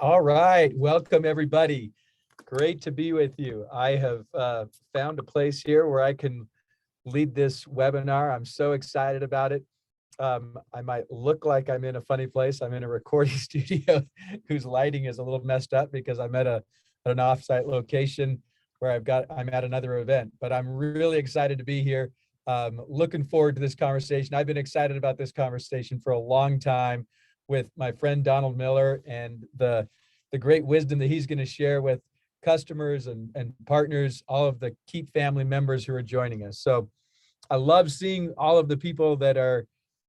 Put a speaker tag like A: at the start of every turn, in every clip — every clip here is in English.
A: All right, welcome everybody. Great to be with you. I have found a place here where I can lead this webinar. I'm so excited about it. I might look like I'm in a funny place. I'm in a recording studio whose lighting is a little messed up because I'm at an offsite location where I'm at another event, but I'm really excited to be here. Looking forward to this conversation. I've been excited about this conversation for a long time with my friend Donald Miller and the great wisdom that he's going to share with customers and partners, all of the Keap family members who are joining us. So I love seeing all of the people that are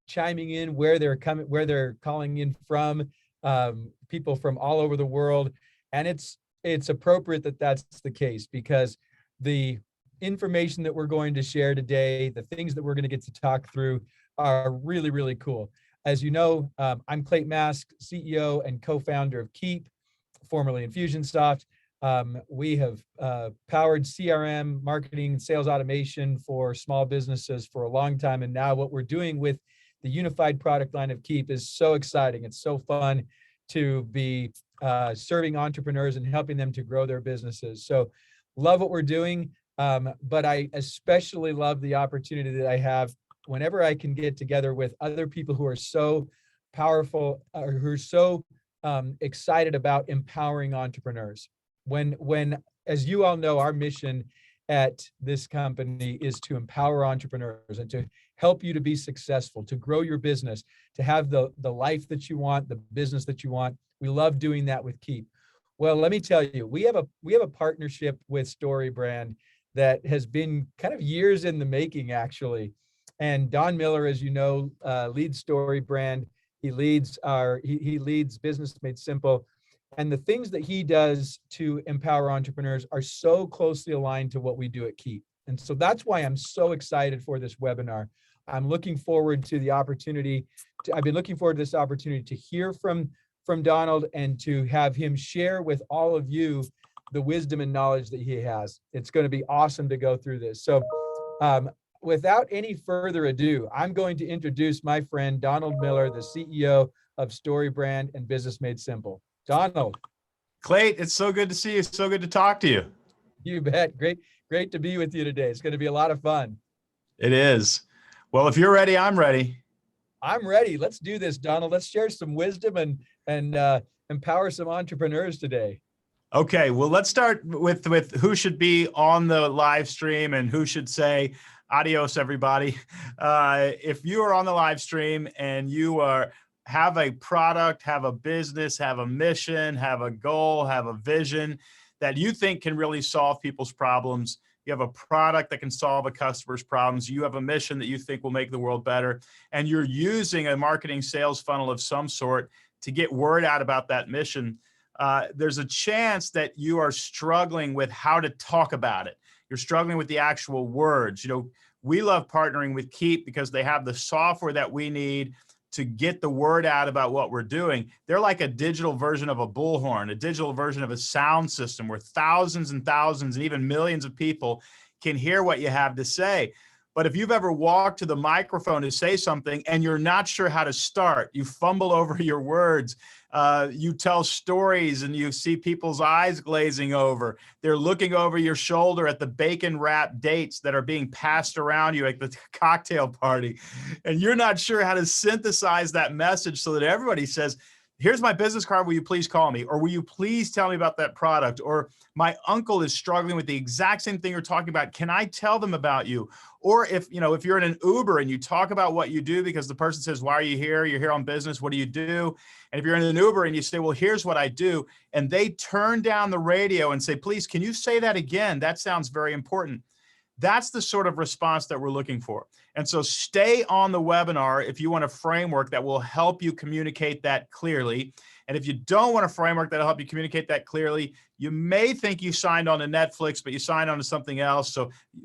A: chiming in, where they're calling in from, people from all over the world. And it's appropriate that that's the case, because the information that we're going to share today, the things that we're going to get to talk through are really, really cool. As you know, I'm Keap, CEO and co-founder of Keap, formerly Infusionsoft. We have powered CRM, marketing, and sales automation for small businesses for a long time. And now what we're doing with the unified product line of Keap is so exciting. It's so fun to be serving entrepreneurs and helping them to grow their businesses. So love what we're doing, but I especially love the opportunity that I have whenever I can get together with other people who are so powerful, or who are so excited about empowering entrepreneurs. When, as you all know, our mission at this company is to empower entrepreneurs and to help you to be successful, to grow your business, to have the life that you want, the business that you want. We love doing that with Keap. Well, let me tell you, we have a partnership with StoryBrand that has been kind of years in the making, actually. And Don Miller, as you know, leads StoryBrand. He leads he leads Business Made Simple. And the things that he does to empower entrepreneurs are so closely aligned to what we do at Keap. And so that's why I'm so excited for this webinar. I'm looking forward to the opportunity. I've been looking forward to this opportunity to hear from Donald and to have him share with all of you the wisdom and knowledge that he has. It's going to be awesome to go through this. So without any further ado, I'm going to introduce my friend Donald Miller, the CEO of StoryBrand and Business Made Simple. Donald.
B: Keap, it's so good to see you. So good to talk to you.
A: You bet. Great to be with you today. It's going to be a lot of fun.
B: It is. Well, if you're ready, I'm ready.
A: I'm ready. Let's do this, Donald. Let's share some wisdom and empower some entrepreneurs today.
B: Okay, well, let's start with who should be on the live stream and who should say adios, everybody. If you are on the live stream and you have a product, have a business, have a mission, have a goal, have a vision that you think can really solve people's problems, you have a product that can solve a customer's problems, you have a mission that you think will make the world better, and you're using a marketing sales funnel of some sort to get word out about that mission, there's a chance that you are struggling with how to talk about it. You're struggling with the actual words. You know, we love partnering with Keap because they have the software that we need to get the word out about what we're doing. They're like a digital version of a bullhorn, a digital version of a sound system where thousands and thousands and even millions of people can hear what you have to say. But if you've ever walked to the microphone to say something and you're not sure how to start, you fumble over your words, you tell stories and you see people's eyes glazing over. They're looking over your shoulder at the bacon wrapped dates that are being passed around you at the cocktail party. And you're not sure how to synthesize that message so that everybody says, here's my business card, will you please call me? Or will you please tell me about that product? Or my uncle is struggling with the exact same thing you're talking about. Can I tell them about you? Or if you're in an Uber and you talk about what you do because the person says, why are you here? You're here on business. What do you do? And if you're in an Uber and you say, well, here's what I do. And they turn down the radio and say, please, can you say that again? That sounds very important. That's the sort of response that we're looking for. And so stay on the webinar if you want a framework that will help you communicate that clearly. And if you don't want a framework that'll help you communicate that clearly, you may think you signed on to Netflix, but you signed on to something else.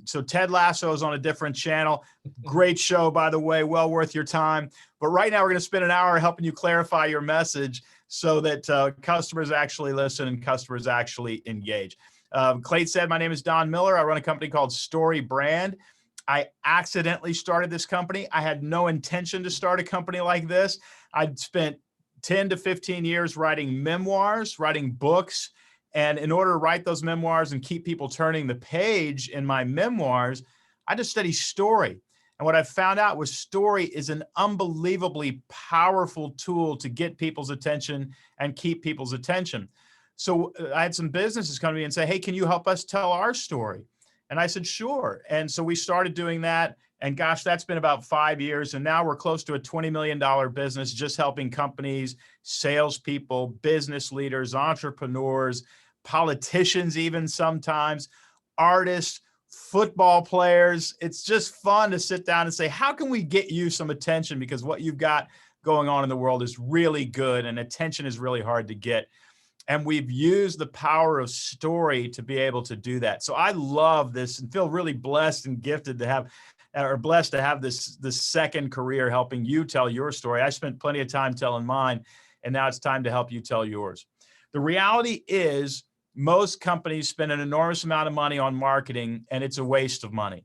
B: So Ted Lasso is on a different channel. Great show, by the way, well worth your time. But right now we're going to spend an hour helping you clarify your message so that customers actually listen and customers actually engage. Keap said, my name is Don Miller. I run a company called StoryBrand. I accidentally started this company. I had no intention to start a company like this. I'd spent 10 to 15 years writing memoirs, writing books. And in order to write those memoirs and keep people turning the page in my memoirs, I just study story. And what I found out was story is an unbelievably powerful tool to get people's attention and keep people's attention. So I had some businesses come to me and say, hey, can you help us tell our story? And I said, sure. And so we started doing that. And gosh, that's been about 5 years. And now we're close to a $20 million business, just helping companies, salespeople, business leaders, entrepreneurs, politicians, even sometimes, artists, football players. It's just fun to sit down and say, how can we get you some attention? Because what you've got going on in the world is really good and attention is really hard to get. And we've used the power of story to be able to do that. So I love this and feel really blessed and gifted to have, or blessed to have this second career helping you tell your story. I spent plenty of time telling mine, and now it's time to help you tell yours. The reality is most companies spend an enormous amount of money on marketing, and it's a waste of money.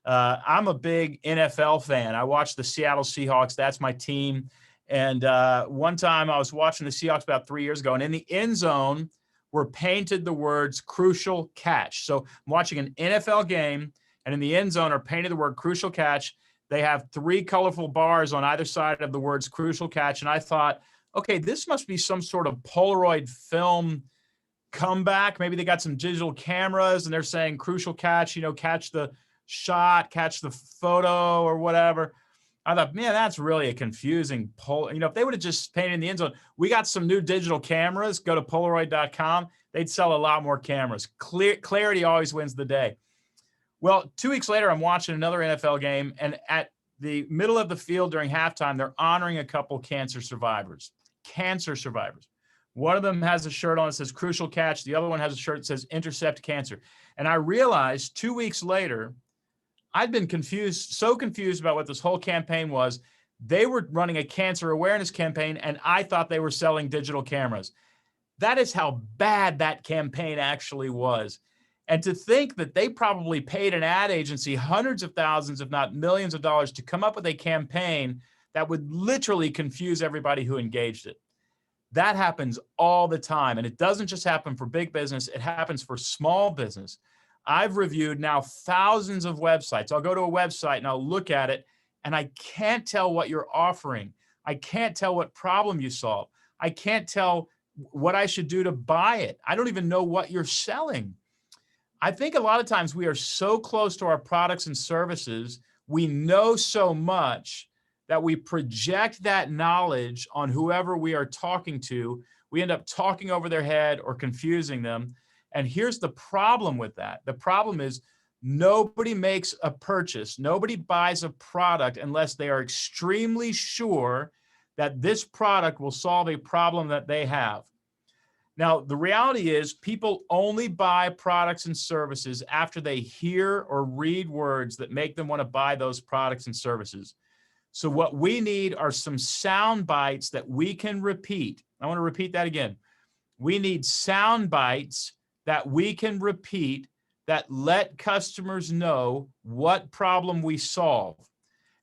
B: I'm a big NFL fan. I watch the Seattle Seahawks. That's my team. And one time I was watching the Seahawks about 3 years ago, and in the end zone were painted the words crucial catch. So I'm watching an NFL game, and in the end zone are painted the word crucial catch. They have 3 colorful bars on either side of the words crucial catch. And I thought, okay, this must be some sort of Polaroid film comeback. Maybe they got some digital cameras and they're saying crucial catch, catch the shot, catch the photo or whatever. I thought, man, that's really a confusing poll. If they would have just painted in the end zone, we got some new digital cameras, go to Polaroid.com. They'd sell a lot more cameras. Clarity always wins the day. Well, 2 weeks later, I'm watching another NFL game, and at the middle of the field during halftime, they're honoring a couple cancer survivors. One of them has a shirt on that says crucial catch. The other one has a shirt that says intercept cancer. And I realized 2 weeks later, I'd been so confused about what this whole campaign was. They were running a cancer awareness campaign, and I thought they were selling digital cameras. That is how bad that campaign actually was. And to think that they probably paid an ad agency hundreds of thousands, if not millions of dollars to come up with a campaign that would literally confuse everybody who engaged it. That happens all the time. And it doesn't just happen for big business. It happens for small business. I've reviewed now thousands of websites. I'll go to a website and I'll look at it, and I can't tell what you're offering. I can't tell what problem you solve. I can't tell what I should do to buy it. I don't even know what you're selling. I think a lot of times we are so close to our products and services, we know so much that we project that knowledge on whoever we are talking to. We end up talking over their head or confusing them. And here's the problem with that. The problem is nobody makes a purchase. Nobody buys a product unless they are extremely sure that this product will solve a problem that they have. Now, the reality is people only buy products and services after they hear or read words that make them want to buy those products and services. So what we need are some sound bites that we can repeat. I want to repeat that again. We need sound bites that we can repeat that let customers know what problem we solve.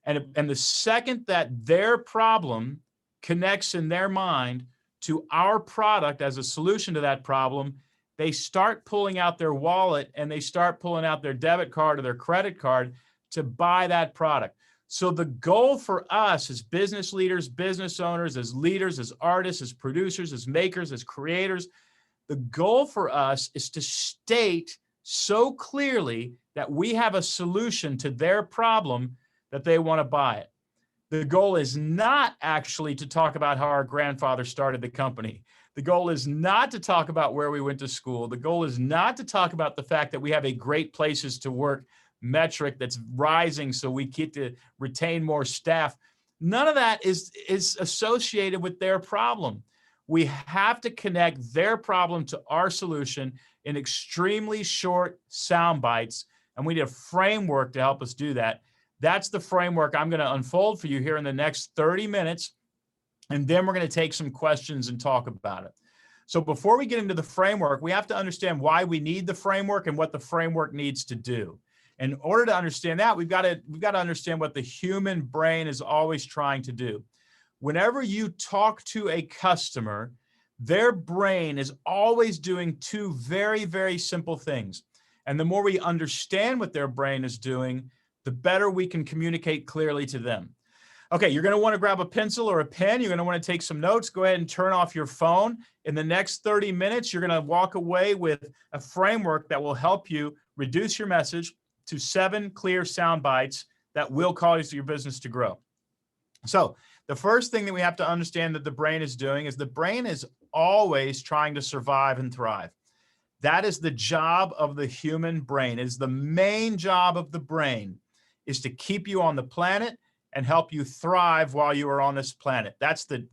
B: And the second that their problem connects in their mind to our product as a solution to that problem, they start pulling out their wallet and they start pulling out their debit card or their credit card to buy that product. So the goal for us as business leaders, business owners, as leaders, as artists, as producers, as makers, as creators, the goal for us is to state so clearly that we have a solution to their problem that they want to buy it. The goal is not actually to talk about how our grandfather started the company. The goal is not to talk about where we went to school. The goal is not to talk about the fact that we have a great places to work metric that's rising so we get to retain more staff. None of that is associated with their problem. We have to connect their problem to our solution in extremely short sound bites, and we need a framework to help us do that. That's the framework I'm going to unfold for you here in the next 30 minutes, and then we're going to take some questions and talk about it. So before we get into the framework, we have to understand why we need the framework and what the framework needs to do. In order to understand that, we've got to understand what the human brain is always trying to do. whenever you talk to a customer, their brain is always doing two very, very simple things. And the more we understand what their brain is doing, the better we can communicate clearly to them. Okay, you're going to want to grab a pencil or a pen. You're going to want to take some notes. Go ahead and turn off your phone. In the next 30 minutes, you're going to walk away with a framework that will help you reduce your message to 7 clear sound bites that will cause your business to grow. So the first thing that we have to understand that the brain is doing is the brain is always trying to survive and thrive. That is the job of the human brain. It is the main job of the brain, is to keep you on the planet and help you thrive while you are on this planet.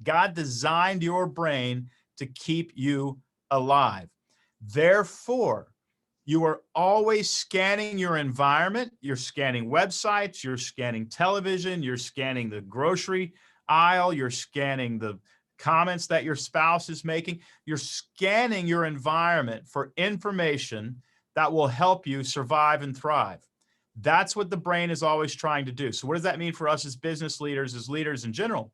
B: God designed your brain to keep you alive. Therefore, you are always scanning your environment. You're scanning websites, you're scanning television, you're scanning the grocery aisle, you're scanning the comments that your spouse is making. You're scanning your environment for information that will help you survive and thrive. That's what the brain is always trying to do. So what does that mean for us as business leaders, as leaders in general?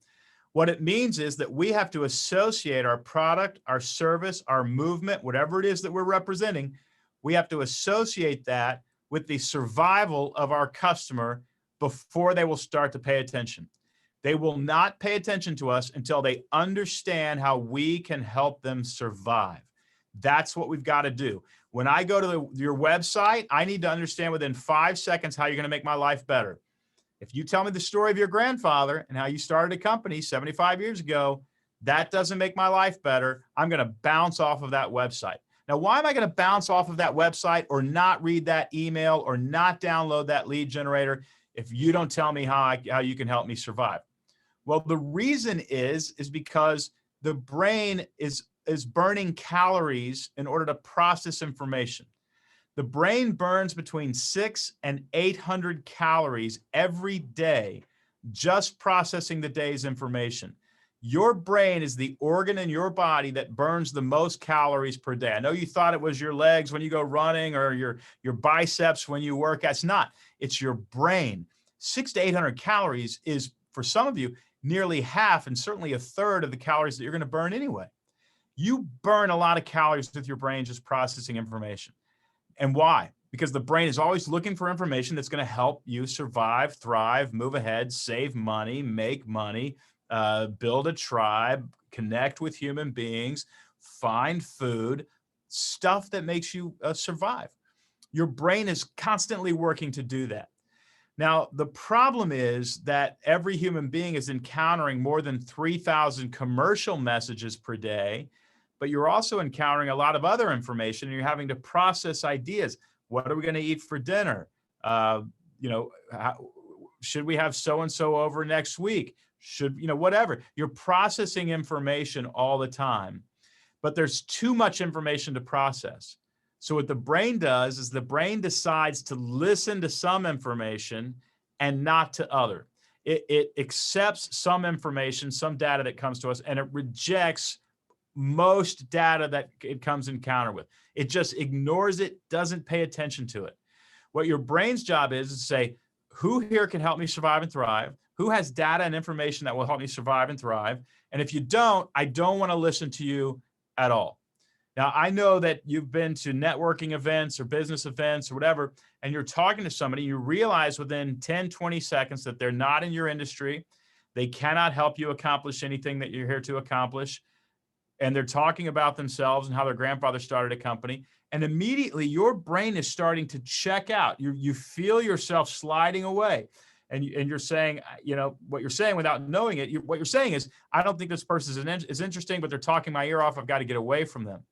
B: What it means is that we have to associate our product, our service, our movement, whatever it is that we're representing, we have to associate that with the survival of our customer before they will start to pay attention. They will not pay attention to us until they understand how we can help them survive. That's what we've got to do. When I go to your website, I need to understand within 5 seconds how you're going to make my life better. If you tell me the story of your grandfather and how you started a company 75 years ago, that doesn't make my life better. I'm going to bounce off of that website. Now, why am I going to bounce off of that website or not read that email or not download that lead generator if you don't tell me how you can help me survive? Well, the reason is because the brain is burning calories in order to process information. The brain burns between 600 and 800 calories every day just processing the day's information. Your brain is the organ in your body that burns the most calories per day. I know you thought it was your legs when you go running or your biceps when you work. That's not. It's your brain. 600 to 800 calories is, for some of you, nearly half and certainly a third of the calories that you're going to burn anyway. You burn a lot of calories with your brain just processing information. And why? Because the brain is always looking for information that's going to help you survive, thrive, move ahead, save money, make money, build a tribe, connect with human beings, find food, stuff that makes you survive. Your brain is constantly working to do that. Now, the problem is that every human being is encountering more than 3,000 commercial messages per day, but you're also encountering a lot of other information and you're having to process ideas. What are we going to eat for dinner? Should we have so-and-so over next week? Whatever. You're processing information all the time, but there's too much information to process. So what the brain does is the brain decides to listen to some information and not to other. It accepts some information, some data that comes to us, and it rejects most data that it comes encounter with. It just ignores it, doesn't pay attention to it. What your brain's job is to say, who here can help me survive and thrive? Who has data and information that will help me survive and thrive? And if you don't, I don't want to listen to you at all. Now, I know that you've been to networking events or business events or whatever, and you're talking to somebody, you realize within 10, 20 seconds that they're not in your industry. They cannot help you accomplish anything that you're here to accomplish. And they're talking about themselves and how their grandfather started a company. And immediately your brain is starting to check out. You feel yourself sliding away. And you're saying, what you're saying without knowing it, what you're saying is, I don't think this person is interesting, but they're talking my ear off. I've got to get away from them.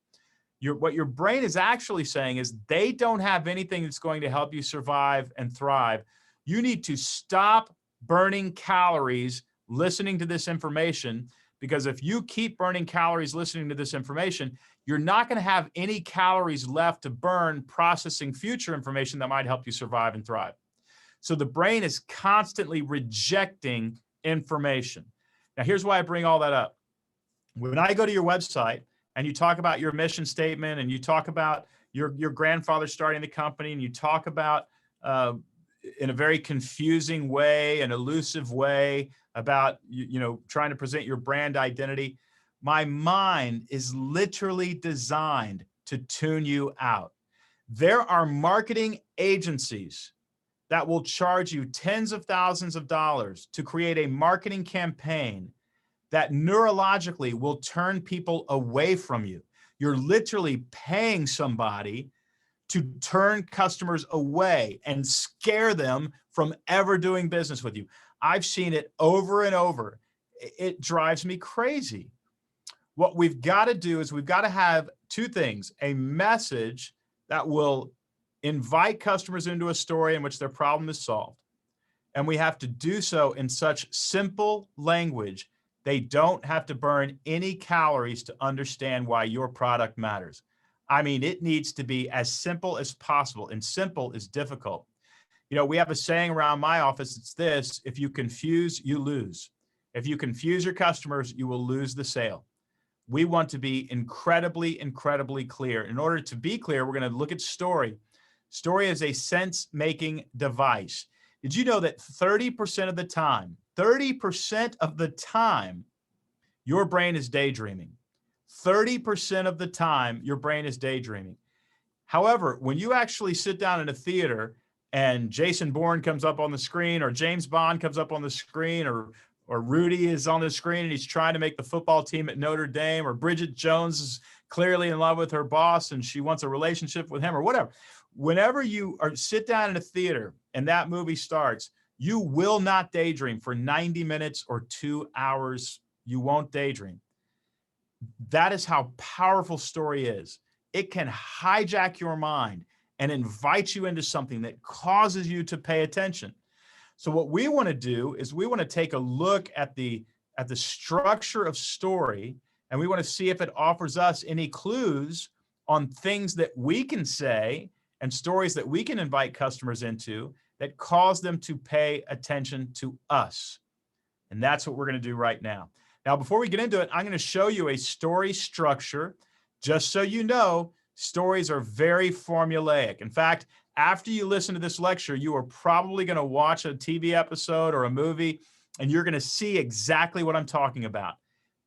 B: What your brain is actually saying is they don't have anything that's going to help you survive and thrive. You need to stop burning calories listening to this information, because if you keep burning calories listening to this information, you're not going to have any calories left to burn processing future information that might help you survive and thrive. So the brain is constantly rejecting information. Now, here's why I bring all that up. When I go to your website and you talk about your mission statement and you talk about your grandfather starting the company and you talk about in a very confusing way, an elusive way about, trying to present your brand identity. My mind is literally designed to tune you out. There are marketing agencies that will charge you tens of thousands of dollars to create a marketing campaign that neurologically will turn people away from you. You're literally paying somebody to turn customers away and scare them from ever doing business with you. I've seen it over and over. It drives me crazy. What we've got to do is we've got to have two things: a message that will invite customers into a story in which their problem is solved. And we have to do so in such simple language, they don't have to burn any calories to understand why your product matters. I mean, it needs to be as simple as possible, and simple is difficult. We have a saying around my office. It's this: if you confuse, you lose. If you confuse your customers, you will lose the sale. We want to be incredibly, incredibly clear. In order to be clear, we're going to look at story. Story is a sense-making device. Did you know that 30% of the time, your brain is daydreaming? 30% of the time, your brain is daydreaming. However, when you actually sit down in a theater and Jason Bourne comes up on the screen, or James Bond comes up on the screen, or Rudy is on the screen and he's trying to make the football team at Notre Dame, or Bridget Jones is clearly in love with her boss and she wants a relationship with him, or whatever. Whenever you sit down in a theater and that movie starts, you will not daydream for 90 minutes or 2 hours. You won't daydream. That is how powerful story is. It can hijack your mind and invite you into something that causes you to pay attention. So what we want to do is we want to take a look at the structure of story, and we want to see if it offers us any clues on things that we can say and stories that we can invite customers into that cause them to pay attention to us. And that's what we're going to do right now. Now, before we get into it, I'm going to show you a story structure. Just so you know, stories are very formulaic. In fact, after you listen to this lecture, you are probably going to watch a TV episode or a movie, and you're going to see exactly what I'm talking about.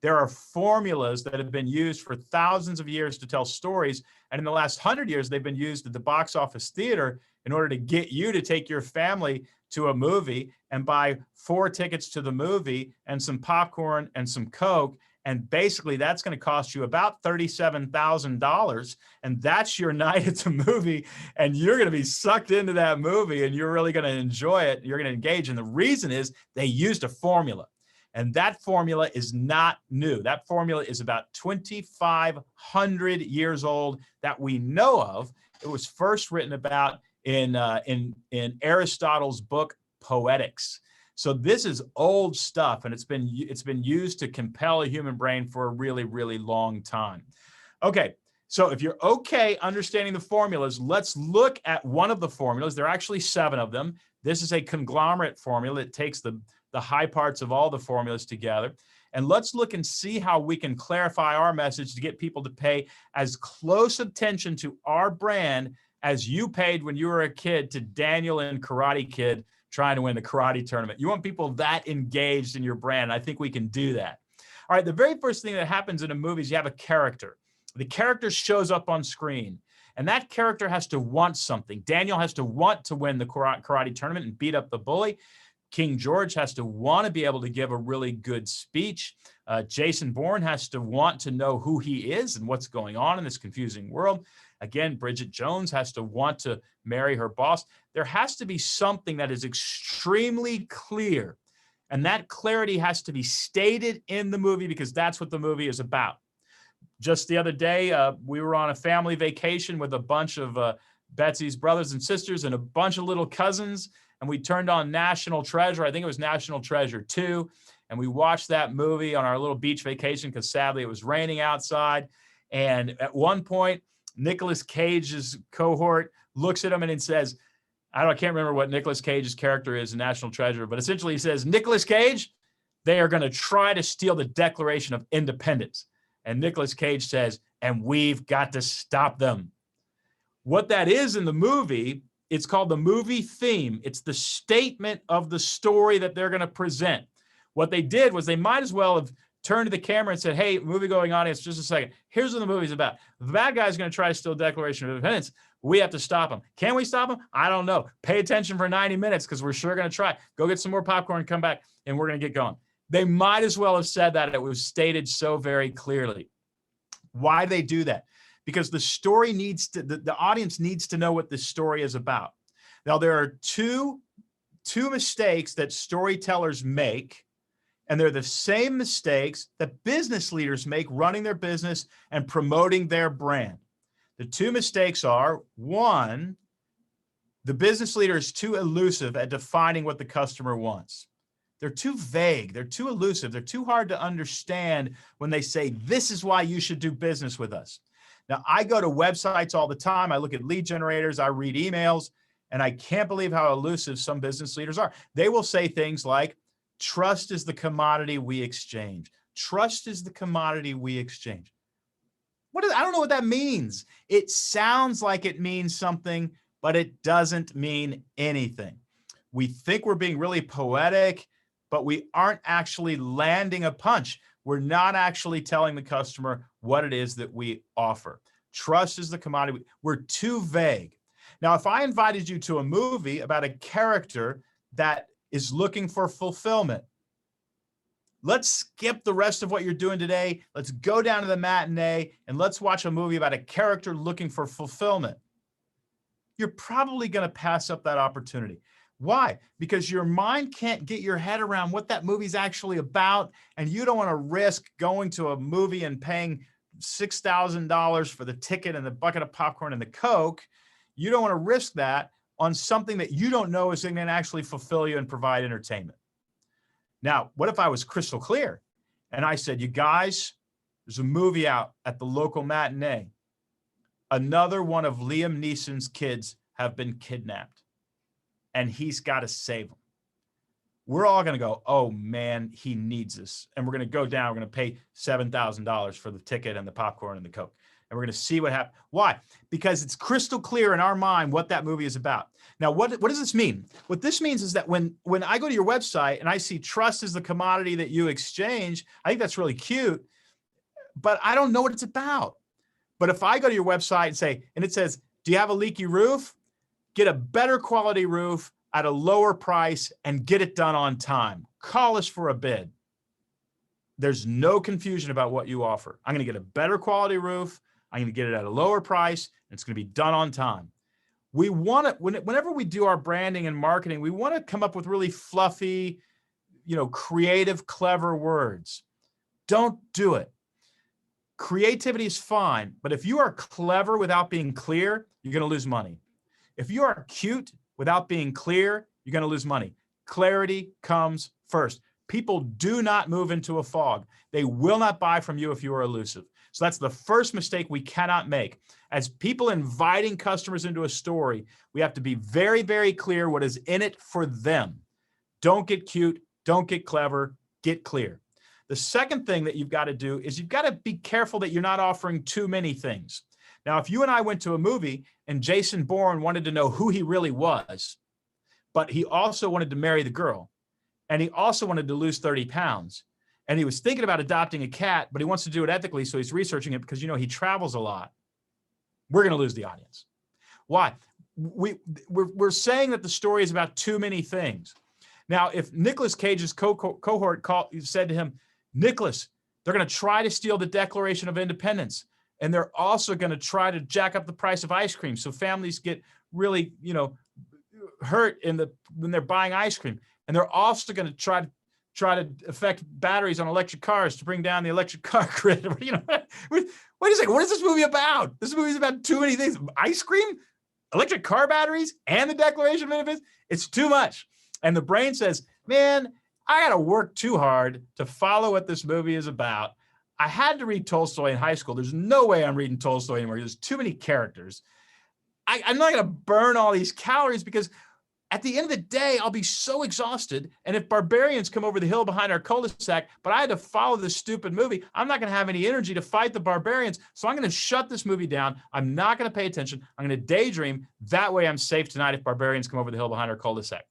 B: There are formulas that have been used for thousands of years to tell stories. And in the last 100 years, they've been used at the box office theater in order to get you to take your family to a movie and buy 4 tickets to the movie and some popcorn and some Coke. And basically, that's going to cost you about $37,000. And that's your night at the movie. And you're going to be sucked into that movie and you're really going to enjoy it. You're going to engage. And the reason is they used a formula. And that formula is not new. That formula is about 2,500 years old that we know of. It was first written about in Aristotle's book, Poetics. So this is old stuff, and it's been used to compel a human brain for a really, really long time. Okay, so if you're okay understanding the formulas, let's look at one of the formulas. There are actually 7 of them. This is a conglomerate formula. It takes the high parts of all the formulas together. And let's look and see how we can clarify our message to get people to pay as close attention to our brand as you paid when you were a kid to Daniel and Karate Kid trying to win the karate tournament. You want people that engaged in your brand. I think we can do that. All right, the very first thing that happens in a movie is you have a character. The character shows up on screen, and that character has to want something. Daniel has to want to win the karate tournament and beat up the bully. King George has to want to be able to give a really good speech. Jason Bourne has to want to know who he is and what's going on in this confusing world. Again, Bridget Jones has to want to marry her boss. There has to be something that is extremely clear, and that clarity has to be stated in the movie because that's what the movie is about. Just the other day, we were on a family vacation with a bunch of Betsy's brothers and sisters and a bunch of little cousins, and we turned on National Treasure. I think it was National Treasure 2, and we watched that movie on our little beach vacation because sadly it was raining outside. And at one point, Nicolas Cage's cohort looks at him and it says, I can't remember what Nicolas Cage's character is in National Treasure, but essentially he says, Nicolas Cage, they are going to try to steal the Declaration of Independence. And Nicolas Cage says, and we've got to stop them. What that is in the movie It's called the movie theme. It's the statement of the story that they're going to present. What they did was they might as well have turned to the camera and said, hey, movie-going audience, just a second. Here's what the movie's about. The bad guy's going to try to steal the Declaration of Independence. We have to stop him. Can we stop him? I don't know. Pay attention for 90 minutes because we're sure going to try. Go get some more popcorn, come back, and we're going to get going. They might as well have said that. It was stated so very clearly. Why do they do that? Because the story needs to, the audience needs to know what this story is about. Now, there are two mistakes that storytellers make, and they're the same mistakes that business leaders make running their business and promoting their brand. The two mistakes are, one, the business leader is too elusive at defining what the customer wants. They're too vague. They're too elusive. They're too hard to understand when they say, this is why you should do business with us. Now, I go to websites all the time. I look at lead generators. I read emails, and I can't believe how elusive some business leaders are. They will say things like, trust is the commodity we exchange. Trust is the commodity we exchange. I don't know what that means. It sounds like it means something, but it doesn't mean anything. We think we're being really poetic, but we aren't actually landing a punch. We're not actually telling the customer what it is that we offer. Trust is the commodity. We're too vague. Now, if I invited you to a movie about a character that is looking for fulfillment, let's skip the rest of what you're doing today. Let's go down to the matinee and let's watch a movie about a character looking for fulfillment. You're probably going to pass up that opportunity. Why? Because your mind can't get your head around what that movie's actually about, and you don't want to risk going to a movie and paying $6,000 for the ticket and the bucket of popcorn and the Coke. You don't want to risk that on something that you don't know is going to actually fulfill you and provide entertainment. Now, what if I was crystal clear and I said, you guys, there's a movie out at the local matinee. Another one of Liam Neeson's kids have been kidnapped, and he's got to save them. We're all going to go, oh man, he needs this. And we're going to go down, we're going to pay $7,000 for the ticket and the popcorn and the Coke. And we're going to see what happens. Why? Because it's crystal clear in our mind what that movie is about. Now, what does this mean? What this means is that when I go to your website and I see trust is the commodity that you exchange, I think that's really cute, but I don't know what it's about. But if I go to your website and say, and it says, do you have a leaky roof? Get a better quality roof at a lower price and get it done on time. Call us for a bid. There's no confusion about what you offer. I'm going to get a better quality roof. I'm going to get it at a lower price, and it's going to be done on time. We want to, whenever we do our branding and marketing, we want to come up with really fluffy, creative, clever words. Don't do it. Creativity is fine, but if you are clever without being clear, you're going to lose money. If you are cute without being clear, you're going to lose money. Clarity comes first. People do not move into a fog. They will not buy from you if you are elusive. So that's the first mistake we cannot make. As people inviting customers into a story, we have to be very, very clear what is in it for them. Don't get cute. Don't get clever. Get clear. The second thing that you've got to do is you've got to be careful that you're not offering too many things. Now, if you and I went to a movie and Jason Bourne wanted to know who he really was, but he also wanted to marry the girl, and he also wanted to lose 30 pounds, and he was thinking about adopting a cat, but he wants to do it ethically, so he's researching it because, he travels a lot, we're going to lose the audience. Why? We're saying that the story is about too many things. Now, if Nicolas Cage's cohort said to him, Nicholas, they're going to try to steal the Declaration of Independence, and they're also going to try to jack up the price of ice cream, so families get really, hurt when they're buying ice cream, and they're also going to try to affect batteries on electric cars to bring down the electric car grid. Wait a second, what is this movie about? This movie is about too many things: ice cream, electric car batteries, and the Declaration of Independence. It's too much, and the brain says, "Man, I got to work too hard to follow what this movie is about. I had to read Tolstoy in high school. There's no way I'm reading Tolstoy anymore. There's too many characters. I'm not going to burn all these calories because At the end of the day, I'll be so exhausted. And if barbarians come over the hill behind our cul-de-sac, but I had to follow this stupid movie, I'm not going to have any energy to fight the barbarians. So I'm going to shut this movie down. I'm not going to pay attention. I'm going to daydream. That way I'm safe tonight if barbarians come over the hill behind our cul-de-sac.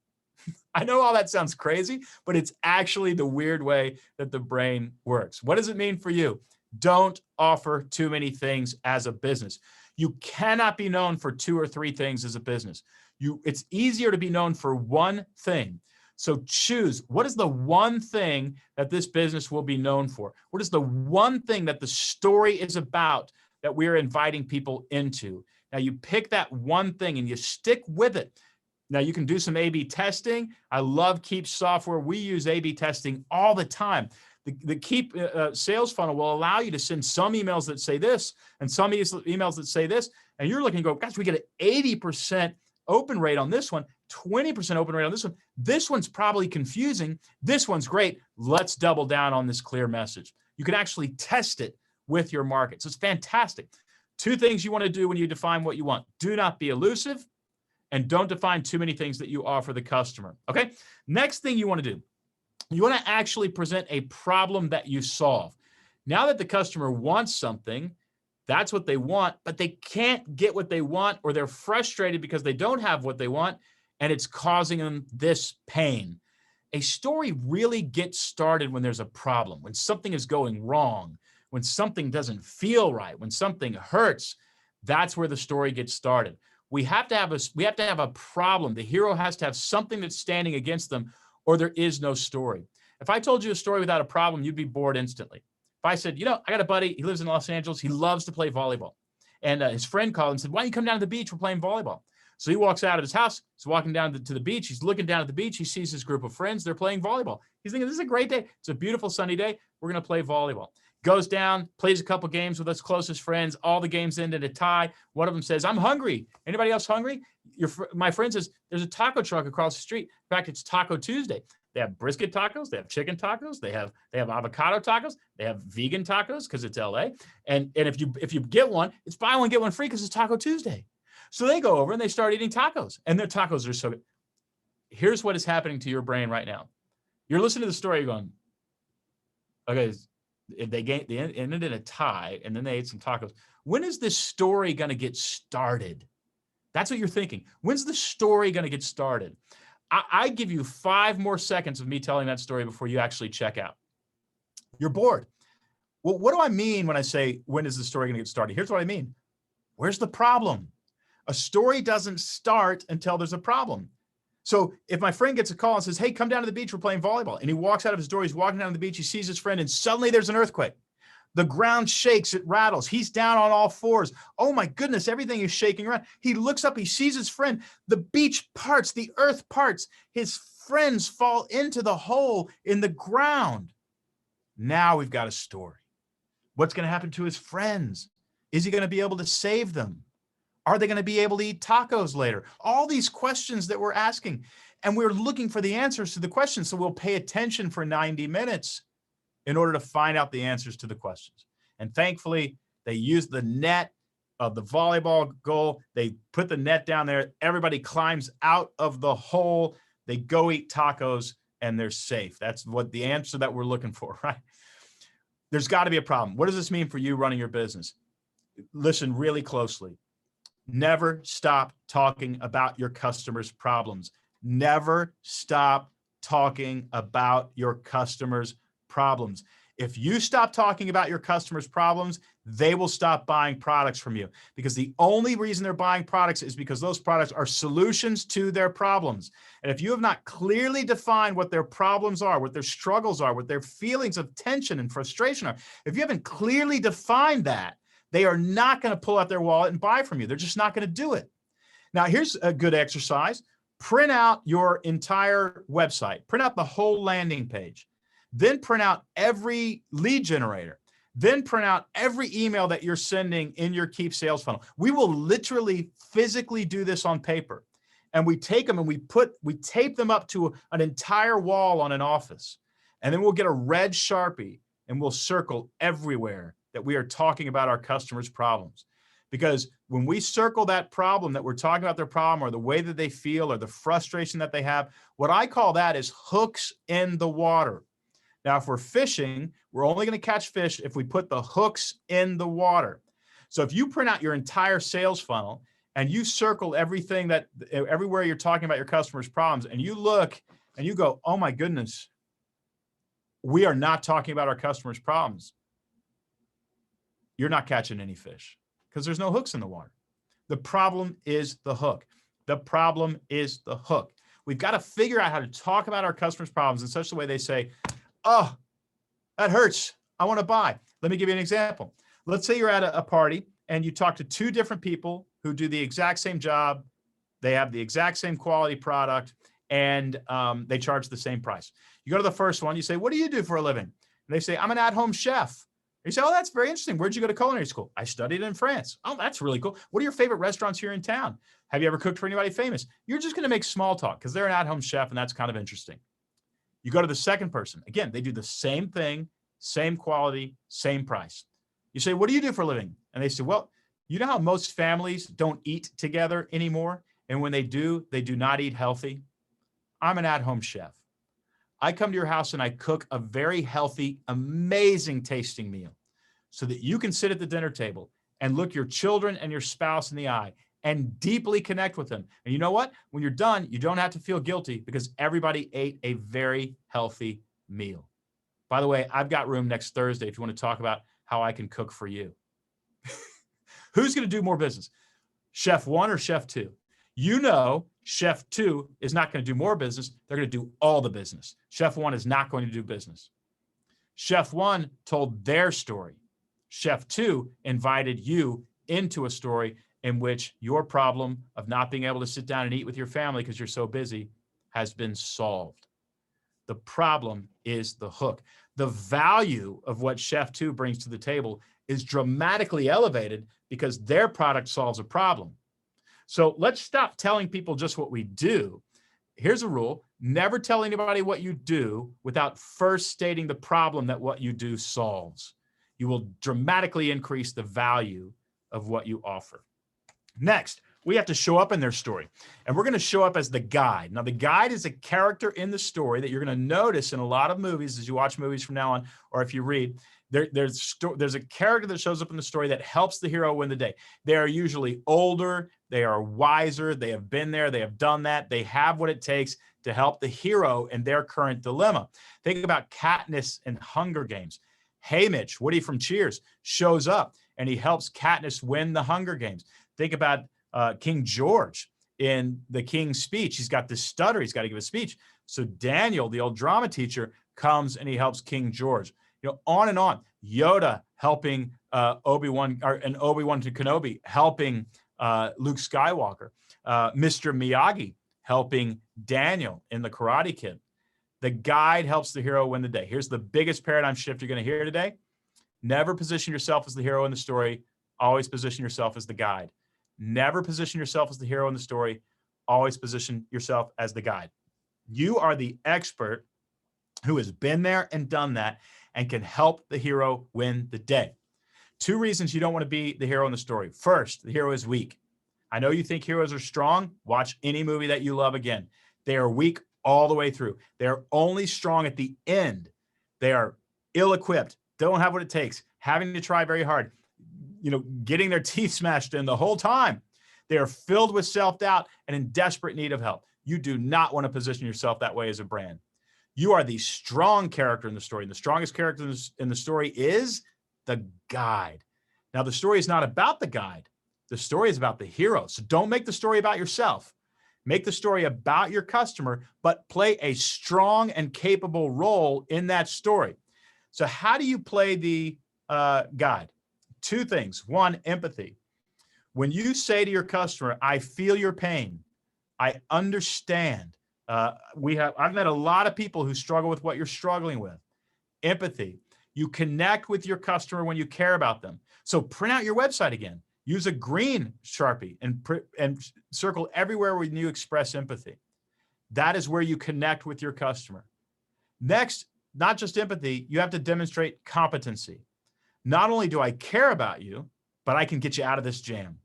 B: I know all that sounds crazy, but it's actually the weird way that the brain works. What does it mean for you? Don't offer too many things as a business. You cannot be known for 2 or 3 things as a business. It's easier to be known for one thing. So choose, what is the one thing that this business will be known for? What is the one thing that the story is about that we're inviting people into? Now you pick that one thing and you stick with it. Now you can do some A/B testing. I love Keap software. We use A/B testing all the time. The Keap sales funnel will allow you to send some emails that say this and some emails that say this. And you're looking to go, gosh, we get an 80% open rate on this one, 20% open rate on this one. This one's probably confusing. This one's great. Let's double down on this clear message. You can actually test it with your market. So it's fantastic. 2 things you want to do when you define what you want. Do not be elusive and don't define too many things that you offer the customer. Okay. Next thing you want to do, you want to actually present a problem that you solve. Now that the customer wants something, that's what they want, but they can't get what they want, or they're frustrated because they don't have what they want, and it's causing them this pain. A story really gets started when there's a problem, when something is going wrong, when something doesn't feel right, when something hurts. That's where the story gets started. We have to have a problem. The hero has to have something that's standing against them, or there is no story. If I told you a story without a problem, you'd be bored instantly. If I said, I got a buddy, he lives in Los Angeles, he loves to play volleyball. And his friend called and said, why don't you come down to the beach? We're playing volleyball. So he walks out of his house, he's walking down to the beach, he's looking down at the beach, he sees his group of friends, they're playing volleyball. He's thinking, this is a great day. It's a beautiful sunny day. We're going to play volleyball. Goes down, plays a couple games with his closest friends. All the games end in a tie. One of them says, I'm hungry. Anybody else hungry? My friend says, there's a taco truck across the street. In fact, it's Taco Tuesday. They have brisket tacos, they have chicken tacos, they have avocado tacos, they have vegan tacos because it's LA. And if you get one, it's buy one, get one free because it's Taco Tuesday. So they go over and they start eating tacos, and their tacos are so good. Here's what is happening to your brain right now. You're listening to the story, you're going, okay, they ended in a tie, and then they ate some tacos. When is this story going to get started? That's what you're thinking. When's the story going to get started? I give you 5 more seconds of me telling that story before you actually check out. You're bored. Well, what do I mean when I say, when is the story going to get started? Here's what I mean. Where's the problem? A story doesn't start until there's a problem. So if my friend gets a call and says, hey, come down to the beach, we're playing volleyball. And he walks out of his door, he's walking down to the beach, he sees his friend, and suddenly there's an earthquake. The ground shakes, it rattles. He's down on all 4s. Oh my goodness, everything is shaking around. He looks up, he sees his friend. The beach parts, the earth parts. His friends fall into the hole in the ground. Now we've got a story. What's going to happen to his friends? Is he going to be able to save them? Are they going to be able to eat tacos later? All these questions that we're asking, and we're looking for the answers to the questions. So we'll pay attention for 90 minutes in order to find out the answers to the questions. And thankfully, they use the net of the volleyball goal. They put the net down there. Everybody climbs out of the hole. They go eat tacos, and they're safe. That's what the answer that we're looking for, right? There's got to be a problem. What does this mean for you running your business? Listen really closely. Never stop talking about your customers' problems. Never stop talking about your customers' problems. If you stop talking about your customers' problems, they will stop buying products from you, because the only reason they're buying products is because those products are solutions to their problems. And if you have not clearly defined what their problems are, what their struggles are, what their feelings of tension and frustration are, if you haven't clearly defined that, they are not going to pull out their wallet and buy from you. They're just not going to do it. Now, here's a good exercise. Print out your entire website. Print out the whole landing page. Then print out every lead generator. Then print out every email that you're sending in your Keap sales funnel. We will literally physically do this on paper. And we take them and we tape them up to an entire wall on an office. And then we'll get a red Sharpie and we'll circle everywhere that we are talking about our customers' problems. Because when we circle that problem that we're talking about, their problem or the way that they feel or the frustration that they have, what I call that is hooks in the water. Now, if we're fishing, we're only going to catch fish if we put the hooks in the water. So if you print out your entire sales funnel and you circle everything that everywhere you're talking about your customers' problems, and you look and you go, oh my goodness, we are not talking about our customers' problems, you're not catching any fish because there's no hooks in the water. The problem is the hook. The problem is the hook. We've got to figure out how to talk about our customers' problems in such a way they say, oh, that hurts. I want to buy. Let me give you an example. Let's say you're at a party and you talk to two different people who do the exact same job. They have the exact same quality product, and they charge the same price. You go to the first one, you say, what do you do for a living? And they say, I'm an at-home chef. You say, oh, that's very interesting. Where'd you go to culinary school? I studied in France. Oh, that's really cool. What are your favorite restaurants here in town? Have you ever cooked for anybody famous? You're just going to make small talk because they're an at-home chef, and that's kind of interesting. You go to the second person. Again, they do the same thing, same quality, same price. You say, what do you do for a living? And they say, well, you know how most families don't eat together anymore? And when they do not eat healthy? I'm an at-home chef. I come to your house and I cook a very healthy, amazing tasting meal so that you can sit at the dinner table and look your children and your spouse in the eye and deeply connect with them. And you know what? When you're done, you don't have to feel guilty because everybody ate a very healthy meal. By the way, I've got room next Thursday if you want to talk about how I can cook for you. Who's going to do more business? Chef 1 or Chef 2? You know, Chef 2 is not going to do more business. They're going to do all the business. Chef 1 is not going to do business. Chef 1 told their story. Chef 2 invited you into a story in which your problem of not being able to sit down and eat with your family because you're so busy has been solved. The problem is the hook. The value of what Chef 2 brings to the table is dramatically elevated because their product solves a problem. So let's stop telling people just what we do. Here's a rule. Never tell anybody what you do without first stating the problem that what you do solves. You will dramatically increase the value of what you offer. Next, we have to show up in their story. And we're going to show up as the guide. Now, the guide is a character in the story that you're going to notice in a lot of movies as you watch movies from now on, or if you read. There's a character that shows up in the story that helps the hero win the day. They are usually older, they are wiser, they have been there, they have done that, they have what it takes to help the hero in their current dilemma. Think about Katniss in Hunger Games. Haymitch, Woody from Cheers, shows up and he helps Katniss win the Hunger Games. Think about King George in the King's Speech. He's got this stutter, he's got to give a speech. So Daniel, the old drama teacher, comes and he helps King George. You know, on and on. Yoda helping Obi-Wan to Kenobi, helping Luke Skywalker. Mr. Miyagi helping Daniel in The Karate Kid. The guide helps the hero win the day. Here's the biggest paradigm shift you're going to hear today. Never position yourself as the hero in the story. Always position yourself as the guide. Never position yourself as the hero in the story. Always position yourself as the guide. You are the expert who has been there and done that and can help the hero win the day. 2 reasons you don't want to be the hero in the story. First, the hero is weak. I know you think heroes are strong. Watch any movie that you love again. They are weak all the way through. They are only strong at the end. They are ill-equipped, don't have what it takes, having to try very hard, getting their teeth smashed in the whole time. They are filled with self-doubt and in desperate need of help. You do not want to position yourself that way as a brand. You are the strong character in the story. And the strongest character in the story is the guide. Now, the story is not about the guide. The story is about the hero. So don't make the story about yourself. Make the story about your customer, but play a strong and capable role in that story. So how do you play the guide? 2 things. 1, empathy. When you say to your customer, I feel your pain, I understand. I've met a lot of people who struggle with what you're struggling with. Empathy. You connect with your customer when you care about them. So print out your website again. Use a green Sharpie and circle everywhere when you express empathy. That is where you connect with your customer. Next, not just empathy, you have to demonstrate competency. Not only do I care about you, but I can get you out of this jam.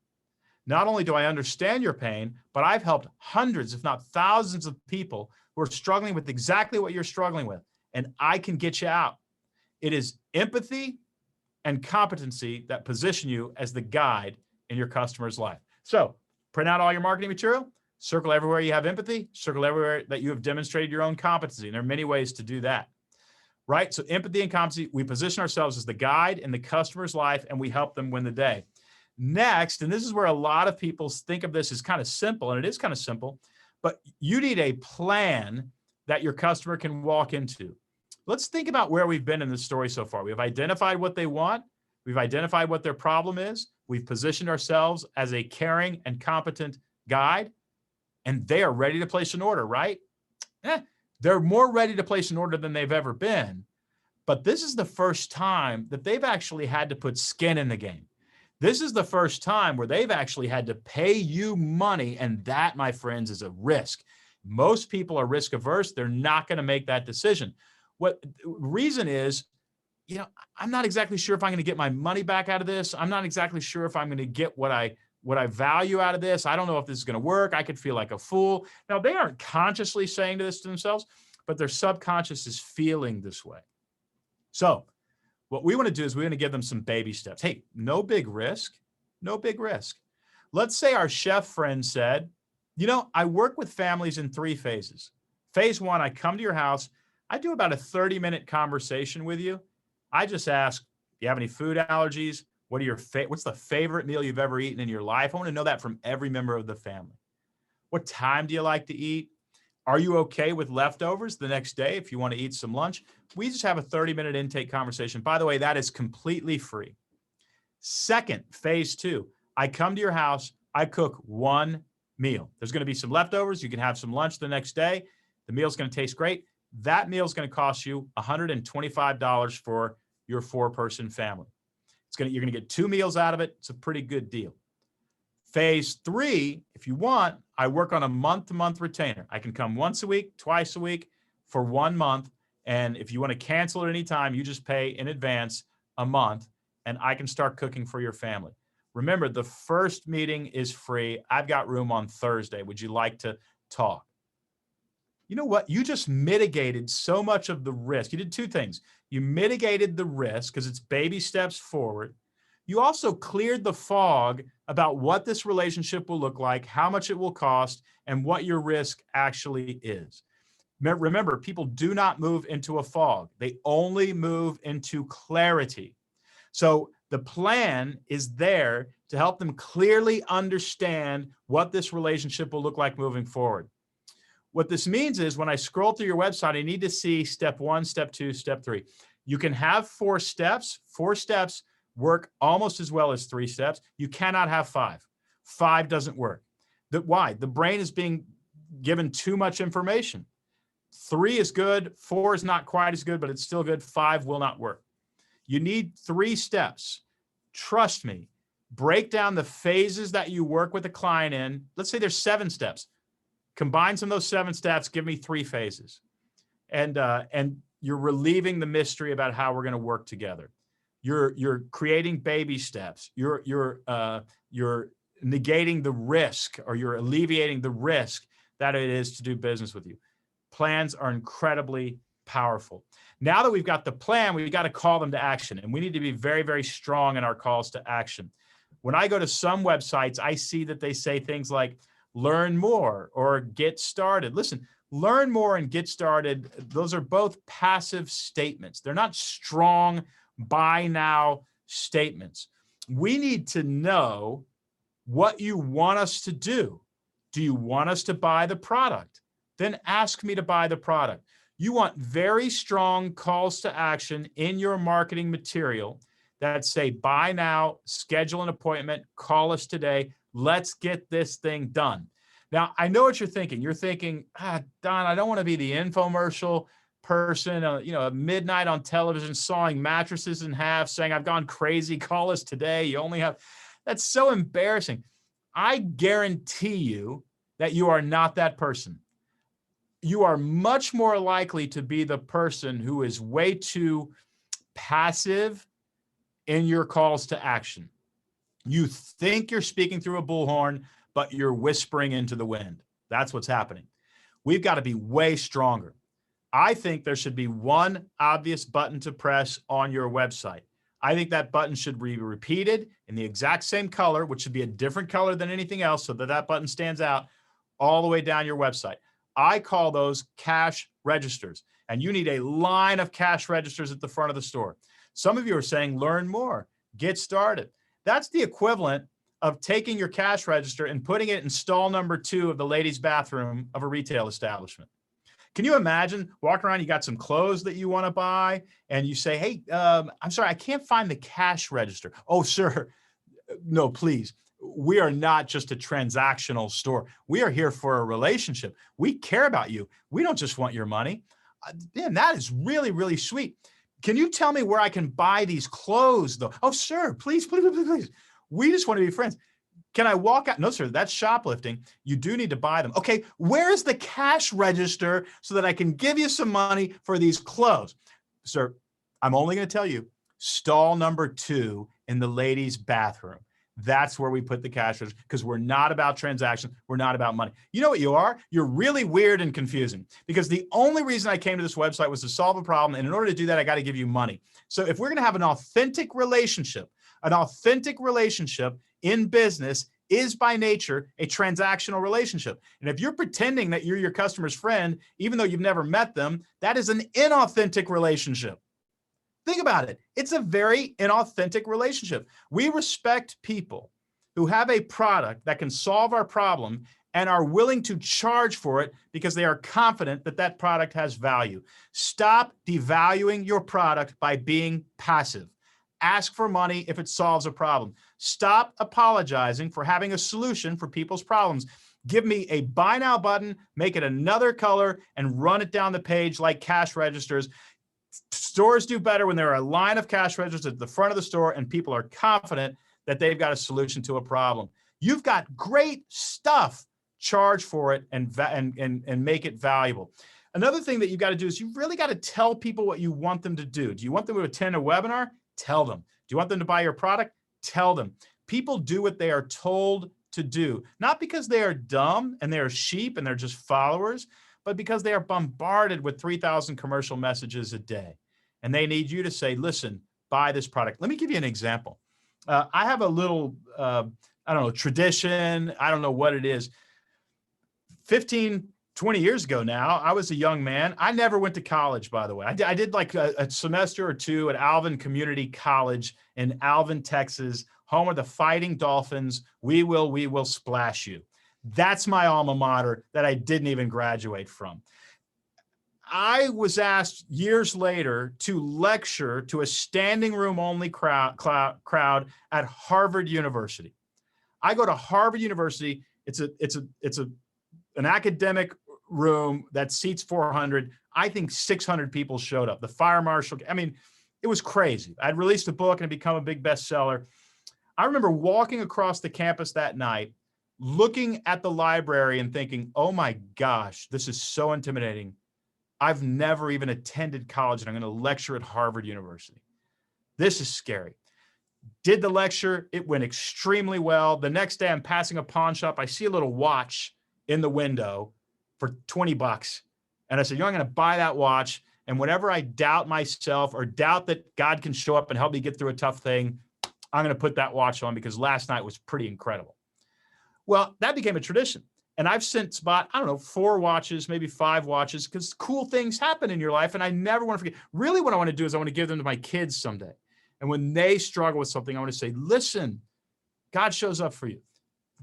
B: Not only do I understand your pain, but I've helped hundreds, if not thousands of people who are struggling with exactly what you're struggling with, and I can get you out. It is empathy and competency that position you as the guide in your customer's life. So print out all your marketing material, circle everywhere you have empathy, circle everywhere that you have demonstrated your own competency. And there are many ways to do that, right? So empathy and competency, we position ourselves as the guide in the customer's life, and we help them win the day. Next, and this is where a lot of people think of this as kind of simple, and it is kind of simple, but you need a plan that your customer can walk into. Let's think about where we've been in this story so far. We've identified what they want. We've identified what their problem is. We've positioned ourselves as a caring and competent guide, and they are ready to place an order, right? They're more ready to place an order than they've ever been, but this is the first time that they've actually had to put skin in the game. This is the first time where they've actually had to pay you money, and that, my friends, is a risk. Most people are risk averse. They're not going to make that decision. What reason is, I'm not exactly sure if I'm going to get my money back out of this. I'm not exactly sure if I'm going to get what I value out of this. I don't know if this is going to work. I could feel like a fool. Now, they aren't consciously saying this to themselves, but their subconscious is feeling this way. So what we want to do is we're going to give them some baby steps. Hey, no big risk, no big risk. Let's say our chef friend said, I work with families in 3 phases. Phase 1, I come to your house. I do about a 30-minute conversation with you. I just ask, do you have any food allergies? What's the favorite meal you've ever eaten in your life? I want to know that from every member of the family. What time do you like to eat? Are you okay with leftovers the next day if you want to eat some lunch? We just have a 30-minute intake conversation. By the way, that is completely free. Second, phase 2, I come to your house. I cook 1 meal. There's going to be some leftovers. You can have some lunch the next day. The meal's going to taste great. That meal is going to cost you $125 for your 4-person family. You're going to get 2 meals out of it. It's a pretty good deal. Phase 3, if you want, I work on a month-to-month retainer. I can come once a week, twice a week for 1 month. And if you want to cancel at any time, you just pay in advance a month, and I can start cooking for your family. Remember, the first meeting is free. I've got room on Thursday. Would you like to talk? You know what? You just mitigated so much of the risk. You did 2 things. You mitigated the risk because it's baby steps forward. You also cleared the fog about what this relationship will look like, how much it will cost, and what your risk actually is. Remember, people do not move into a fog. They only move into clarity. So the plan is there to help them clearly understand what this relationship will look like moving forward. What this means is when I scroll through your website, I need to see step 1, step 2, step 3. You can have 4 steps. 4 steps work almost as well as 3 steps. You cannot have 5. 5 doesn't work. Why? The brain is being given too much information. 3 is good. 4 is not quite as good, but it's still good. 5 will not work. You need 3 steps. Trust me. Break down the phases that you work with a client in. Let's say there's 7 steps. Combine some of those 7 steps, give me 3 phases. And you're relieving the mystery about how we're going to work together. You're creating baby steps. You're negating the risk, or you're alleviating the risk that it is to do business with you. Plans are incredibly powerful. Now that we've got the plan, we've got to call them to action. And we need to be very, very strong in our calls to action. When I go to some websites, I see that they say things like, learn more or get started. Listen, learn more and get started. Those are both passive statements. They're not strong buy now statements. We need to know what you want us to do. Do you want us to buy the product? Then ask me to buy the product. You want very strong calls to action in your marketing material that say, buy now, schedule an appointment, call us today. Let's get this thing done. Now, I know what you're thinking. You're thinking, Don, I don't want to be the infomercial person, at midnight on television, sawing mattresses in half, saying, I've gone crazy, call us today. You only have, that's so embarrassing. I guarantee you that you are not that person. You are much more likely to be the person who is way too passive in your calls to action. You think you're speaking through a bullhorn, but you're whispering into the wind. That's what's happening. We've got to be way stronger. I think there should be one obvious button to press on your website. I think that button should be repeated in the exact same color, which should be a different color than anything else so that that button stands out all the way down your website. I call those cash registers, and you need a line of cash registers at the front of the store. Some of you are saying, learn more, get started. That's the equivalent of taking your cash register and putting it in stall number 2 of the ladies' bathroom of a retail establishment. Can you imagine walking around, you got some clothes that you want to buy, and you say, hey, I'm sorry, I can't find the cash register. Oh, sir, no, please. We are not just a transactional store. We are here for a relationship. We care about you. We don't just want your money. Man, that is really, really sweet. Can you tell me where I can buy these clothes, though? Oh, sir, please, please, please, please. We just want to be friends. Can I walk out? No, sir, that's shoplifting. You do need to buy them. Okay, where is the cash register so that I can give you some money for these clothes? Sir, I'm only going to tell you, stall number 2 in the ladies' bathroom. That's where we put the cash register, because we're not about transactions. We're not about money. You know what you are? You're really weird and confusing, because the only reason I came to this website was to solve a problem. And in order to do that, I got to give you money. So if we're going to have an authentic relationship in business is by nature a transactional relationship. And if you're pretending that you're your customer's friend, even though you've never met them, that is an inauthentic relationship. Think about it. It's a very inauthentic relationship. We respect people who have a product that can solve our problem and are willing to charge for it because they are confident that that product has value. Stop devaluing your product by being passive. Ask for money if it solves a problem. Stop apologizing for having a solution for people's problems. Give me a buy now button, make it another color, and run it down the page like cash registers. Stores do better when there are a line of cash registers at the front of the store and people are confident that they've got a solution to a problem. You've got great stuff. Charge for it and make it valuable. Another thing that you've got to do is you really got to tell people what you want them to do. Do you want them to attend a webinar? Tell them. Do you want them to buy your product? Tell them. People do what they are told to do, not because they are dumb and they are sheep and they're just followers, but because they are bombarded with 3,000 commercial messages a day. And they need you to say, listen, buy this product. Let me give you an example. I have a little, I don't know, tradition. I don't know what it is. 15, 20 years ago now, I was a young man. I never went to college, by the way. I did like a semester or two at Alvin Community College in Alvin, Texas, home of the Fighting Dolphins. We will splash you. That's my alma mater that I didn't even graduate from. I was asked years later to lecture to a standing room only crowd at Harvard University. I go to Harvard University. It's an academic room that seats 400. I think 600 people showed up. The fire marshal, I mean, it was crazy. I'd released a book and it become a big bestseller. I remember walking across the campus that night, looking at the library and thinking, oh my gosh, this is so intimidating. I've never even attended college and I'm going to lecture at Harvard University. This is scary. Did the lecture. It went extremely well. The next day I'm passing a pawn shop. I see a little watch in the window for $20. And I said, I'm going to buy that watch. And whenever I doubt myself or doubt that God can show up and help me get through a tough thing, I'm going to put that watch on because last night was pretty incredible. Well, that became a tradition. And I've since bought, 4 watches, maybe 5 watches, because cool things happen in your life. And I never want to forget. Really what I want to do is I want to give them to my kids someday. And when they struggle with something, I want to say, listen, God shows up for you.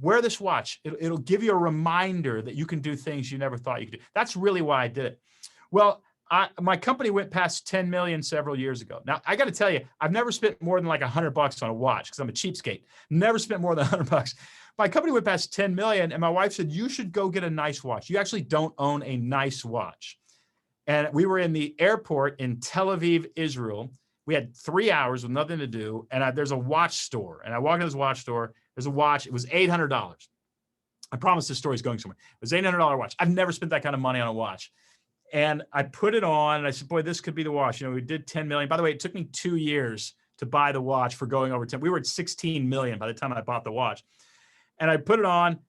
B: Wear this watch. It'll give you a reminder that you can do things you never thought you could do. That's really why I did it. Well, my company went past 10 million several years ago. Now, I got to tell you, I've never spent more than like $100 on a watch because I'm a cheapskate. Never spent more than $100. My company went past 10 million and my wife said, you should go get a nice watch. You actually don't own a nice watch. And we were in the airport in Tel Aviv, Israel. We had 3 hours with nothing to do. And there's a watch store. And I walk into this watch store. There's a watch. It was $800. I promise this story's going somewhere. It was $800 watch. I've never spent that kind of money on a watch. And I put it on and I said, boy, this could be the watch. We did 10 million. By the way, it took me 2 years to buy the watch for going over 10. We were at 16 million by the time I bought the watch. And I put it on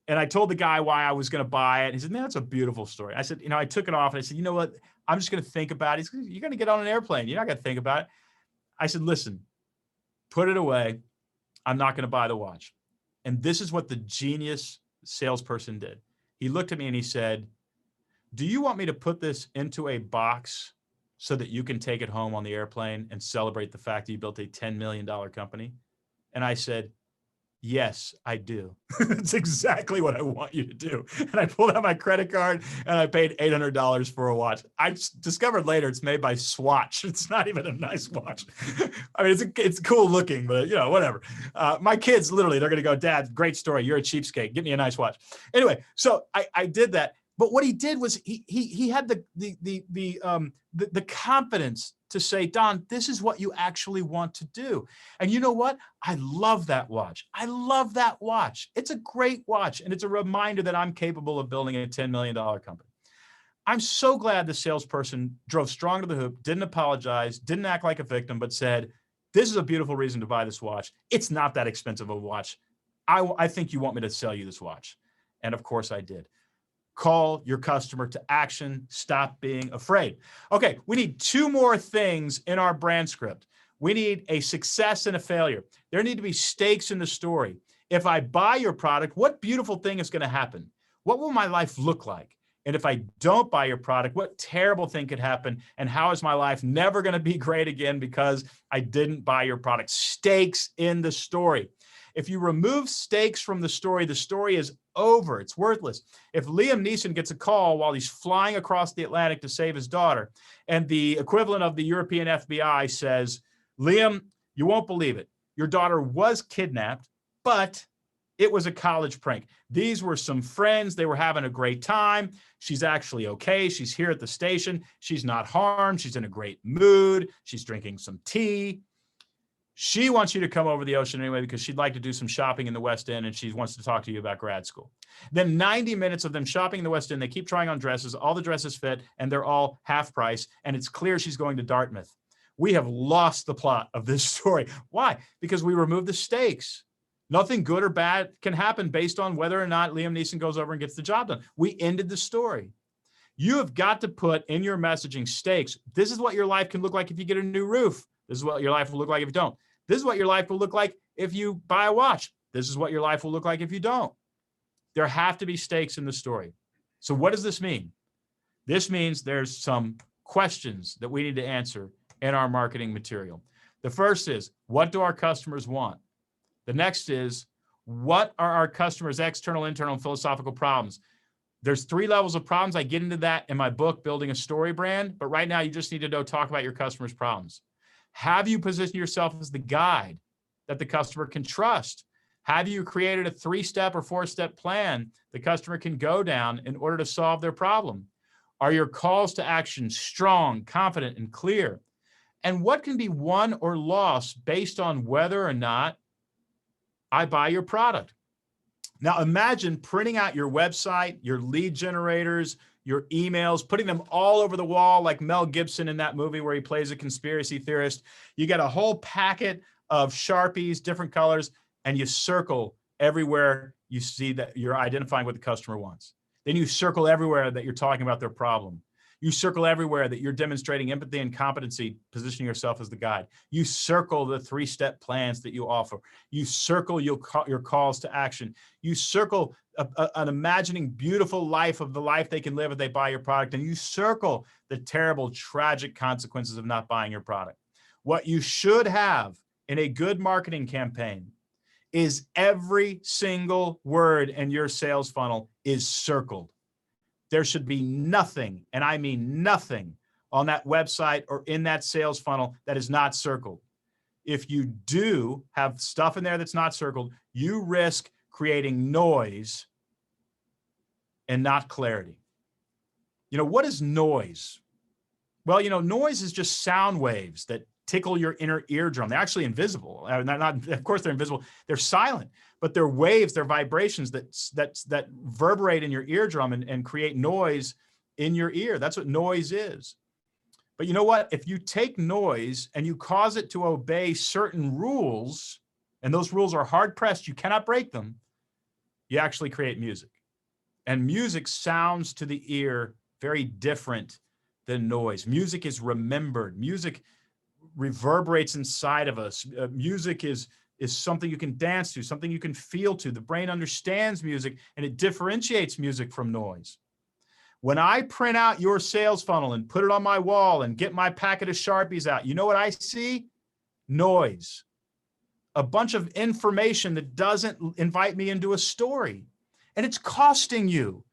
B: and I told the guy why I was going to buy it. He said, man, that's a beautiful story. I said, I took it off and I said, you know what? I'm just going to think about it. He said, you're going to get on an airplane. You're not going to think about it. I said, listen, put it away. I'm not going to buy the watch. And this is what the genius salesperson did. He looked at me and he said, do you want me to put this into a box so that you can take it home on the airplane and celebrate the fact that you built a $10 million company? And I said, yes, I do. That's exactly what I want you to do. And I pulled out my credit card and I paid $800 for a watch. I discovered later it's made by Swatch. It's not even a nice watch. I mean, it's cool looking, but whatever. My kids, literally, they're going to go, Dad, great story. You're a cheapskate. Get me a nice watch. Anyway, so I did that. But what he did was he had the confidence to say, Don, this is what you actually want to do. And you know what? I love that watch. I love that watch. It's a great watch. And it's a reminder that I'm capable of building a $10 million company. I'm so glad the salesperson drove strong to the hoop, didn't apologize, didn't act like a victim, but said, this is a beautiful reason to buy this watch. It's not that expensive of a watch. I think you want me to sell you this watch. And of course I did. Call your customer to action. Stop being afraid. Okay, we need two more things in our brand script. We need a success and a failure. There need to be stakes in the story. If I buy your product, what beautiful thing is going to happen? What will my life look like? And if I don't buy your product, what terrible thing could happen? And how is my life never going to be great again because I didn't buy your product? Stakes in the story. If you remove stakes from the story is over. It's worthless. If Liam Neeson gets a call while he's flying across the Atlantic to save his daughter, and the equivalent of the European FBI says, Liam, you won't believe it. Your daughter was kidnapped, but it was a college prank. These were some friends. They were having a great time. She's actually okay. She's here at the station. She's not harmed. She's in a great mood. She's drinking some tea. She wants you to come over the ocean anyway because she'd like to do some shopping in the West End and she wants to talk to you about grad school. Then 90 minutes of them shopping in the West End, they keep trying on dresses, all the dresses fit, and they're all half price, and it's clear she's going to Dartmouth. We have lost the plot of this story. Why? Because we removed the stakes. Nothing good or bad can happen based on whether or not Liam Neeson goes over and gets the job done. We ended the story. You have got to put in your messaging stakes. This is what your life can look like if you get a new roof. This is what your life will look like if you don't. This is what your life will look like if you buy a watch. This is what your life will look like if you don't. There have to be stakes in the story. So what does this mean? This means there's some questions that we need to answer in our marketing material. The first is, what do our customers want? The next is, what are our customers' external, internal, and philosophical problems? There's 3 levels of problems. I get into that in my book, Building a Story Brand. But right now, you just need to know, talk about your customers' problems. Have you positioned yourself as the guide that the customer can trust? Have you created a 3-step or 4-step plan the customer can go down in order to solve their problem? Are your calls to action strong, confident, and clear? And what can be won or lost based on whether or not I buy your product? Now imagine printing out your website, your lead generators, your emails, putting them all over the wall like Mel Gibson in that movie where he plays a conspiracy theorist. You get a whole packet of Sharpies, different colors, and you circle everywhere you see that you're identifying what the customer wants. Then you circle everywhere that you're talking about their problem. You circle everywhere that you're demonstrating empathy and competency, positioning yourself as the guide. You circle the 3-step plans that you offer. You circle your calls to action. You circle an imagining beautiful life of the life they can live if they buy your product. And you circle the terrible, tragic consequences of not buying your product. What you should have in a good marketing campaign is every single word in your sales funnel is circled. There should be nothing, and I mean nothing, on that website or in that sales funnel that is not circled. If you do have stuff in there that's not circled, you risk creating noise and not clarity. What is noise? Well, noise is just sound waves that tickle your inner eardrum. They're actually invisible. Of course, they're invisible. They're silent, but they're waves, they're vibrations that reverberate in your eardrum and create noise in your ear. That's what noise is. But you know what? If you take noise and you cause it to obey certain rules, and those rules are hard pressed, you cannot break them, you actually create music. And music sounds to the ear very different than noise. Music is remembered. Music reverberates inside of us. Music is something you can dance to, something you can feel to. The brain understands music and it differentiates music from noise. When I print out your sales funnel and put it on my wall and get my packet of Sharpies out, you know what I see? Noise. A bunch of information that doesn't invite me into a story. And it's costing you.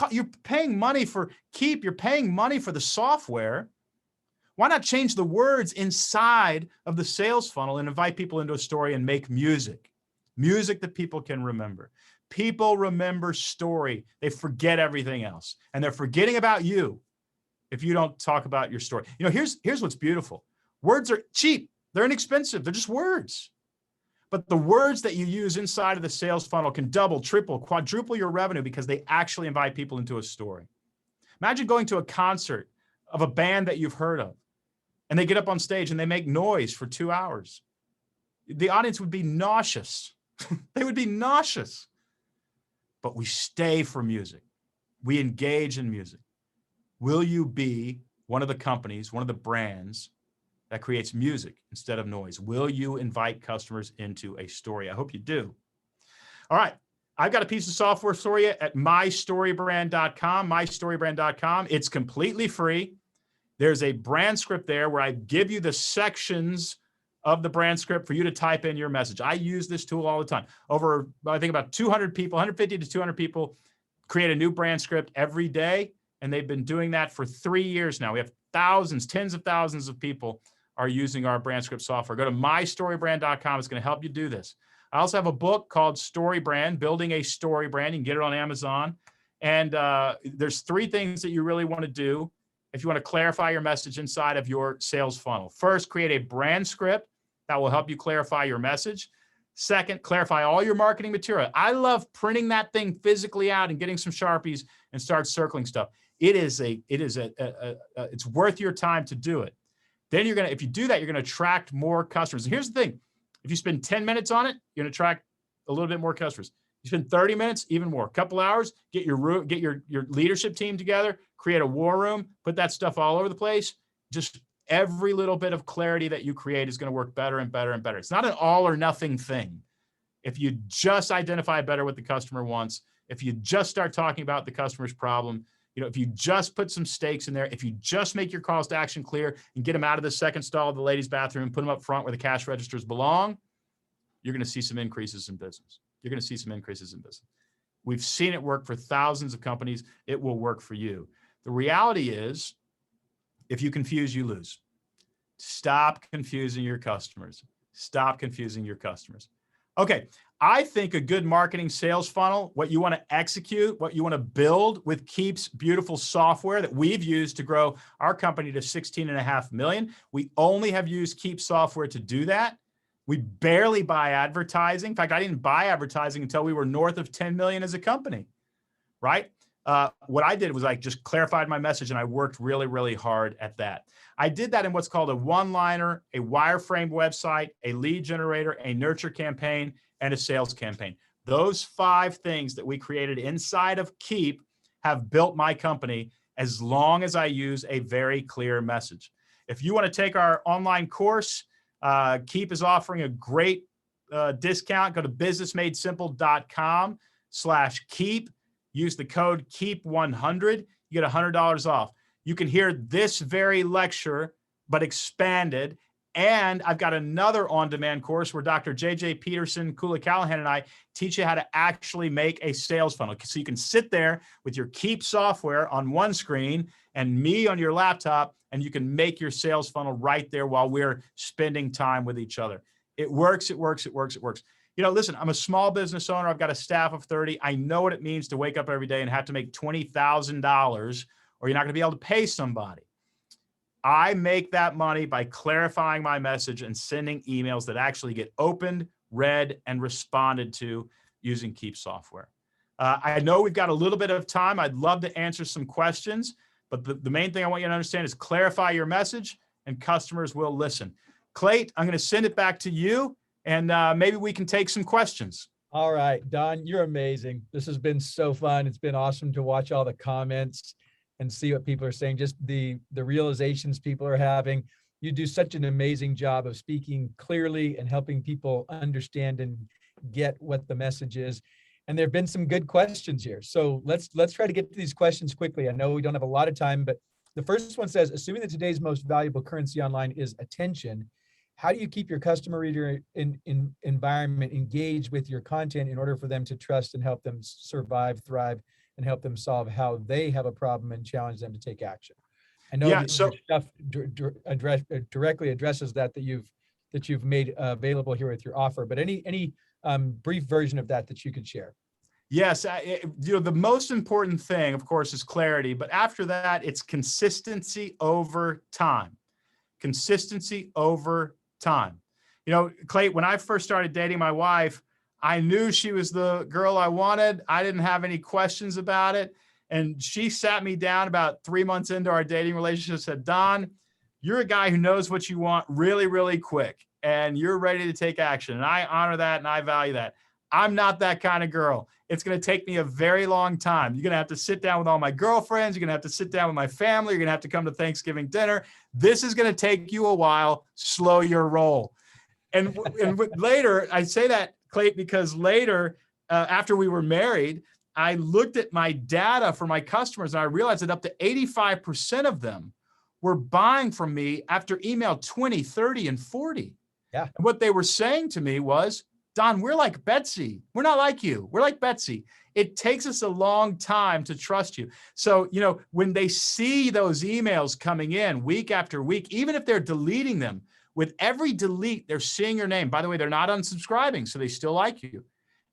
B: You're paying money for Keap. You're paying money for the software. Why not change the words inside of the sales funnel and invite people into a story and make music? Music that people can remember. People remember story. They forget everything else. And they're forgetting about you if you don't talk about your story. You know, here's what's beautiful. Words are cheap. They're inexpensive. They're just words. But the words that you use inside of the sales funnel can double, triple, quadruple your revenue because they actually invite people into a story. Imagine going to a concert of a band that you've heard of, and they get up on stage and they make noise for 2 hours. The audience would be nauseous. They would be nauseous. But we stay for music. We engage in music. Will you be one of the companies, one of the brands that creates music instead of noise? Will you invite customers into a story? I hope you do. All right. I've got a piece of software for you at mystorybrand.com, mystorybrand.com. It's completely free. There's a brand script there where I give you the sections of the brand script for you to type in your message. I use this tool all the time. Over, I think about 200 people, 150 to 200 people create a new brand script every day. And they've been doing that for 3 years now. We have thousands, tens of thousands of people are using our brand script software. Go to mystorybrand.com. It's going to help you do this. I also have a book called Story Brand, Building a Story Brand. You can get it on Amazon. And there's 3 things that you really want to do if you want to clarify your message inside of your sales funnel. First, create a brand script that will help you clarify your message. Second, clarify all your marketing material. I love printing that thing physically out and getting some Sharpies and start circling stuff. It's worth your time to do it. Then if you do that, you're going to attract more customers. And here's the thing. If you spend 10 minutes on it, you're going to attract a little bit more customers. You spend 30 minutes, even more. A couple hours, get your leadership team together, create a war room, put that stuff all over the place. Just every little bit of clarity that you create is going to work better and better and better. It's not an all or nothing thing. If you just identify better what the customer wants, if you just start talking about the customer's problem, if you just put some stakes in there, if you just make your calls to action clear and get them out of the second stall of the ladies' bathroom and put them up front where the cash registers belong, you're going to see some increases in business. You're going to see some increases in business. We've seen it work for thousands of companies. It will work for you. The reality is, if you confuse, you lose. Stop confusing your customers. Stop confusing your customers. Okay, I think a good marketing sales funnel, what you want to execute, what you want to build with Keap's beautiful software that we've used to grow our company to 16.5 million. We only have used Keap software to do that. We barely buy advertising. In fact, I didn't buy advertising until we were north of 10 million as a company, right? What I did was I just clarified my message and I worked really, really hard at that. I did that in what's called a one-liner, a wireframe website, a lead generator, a nurture campaign, and a sales campaign. Those 5 things that we created inside of Keap have built my company as long as I use a very clear message. If you want to take our online course, Keap is offering a great discount. Go to businessmadesimple.com/Keap. Use the code KEAP100. You get $100 off. You can hear this very lecture, but expanded. And I've got another on-demand course where Dr. JJ Peterson, Kula Callahan, and I teach you how to actually make a sales funnel. So you can sit there with your Keap software on one screen and me on your laptop, and you can make your sales funnel right there while we're spending time with each other. It works, it works, it works, it works. Listen, I'm a small business owner. I've got a staff of 30. I know what it means to wake up every day and have to make $20,000 or you're not going to be able to pay somebody. I make that money by clarifying my message and sending emails that actually get opened, read, and responded to using Keap software. I know we've got a little bit of time. I'd love to answer some questions. But the main thing I want you to understand is clarify your message and customers will listen. Clayt, I'm going to send it back to you and maybe we can take some questions.
A: All right, Don, you're amazing. This has been so fun. It's been awesome to watch all the comments and see what people are saying, just the realizations people are having. You do such an amazing job of speaking clearly and helping people understand and get what the message is. And there have been some good questions here. So let's try to get to these questions quickly. I know we don't have a lot of time, but the first one says, assuming that today's most valuable currency online is attention, how do you keep your customer reader environment engaged with your content in order for them to trust and help them survive, thrive, and help them solve how they have a problem and challenge them to take action? I know that your stuff directly addresses that you've made available here with your offer, but any brief version of that you could share?
B: Yes, the most important thing, of course, is clarity, but after that, it's consistency over time. Consistency over time. Clay, when I first started dating my wife, I knew she was the girl I wanted. I didn't have any questions about it. And she sat me down about 3 months into our dating relationship and said, Don, you're a guy who knows what you want really, really quick, and you're ready to take action. And I honor that and I value that. I'm not that kind of girl. It's going to take me a very long time. You're going to have to sit down with all my girlfriends. You're going to have to sit down with my family. You're going to have to come to Thanksgiving dinner. This is going to take you a while. Slow your roll. And later, I say that, Clay, because later, after we were married, I looked at my data for my customers and I realized that up to 85% of them were buying from me after email 20, 30, and 40.
A: Yeah.
B: And what they were saying to me was, Don, we're like Betsy. We're not like you. We're like Betsy. It takes us a long time to trust you. So, when they see those emails coming in week after week, even if they're deleting them, with every delete, they're seeing your name. By the way, they're not unsubscribing, so they still like you.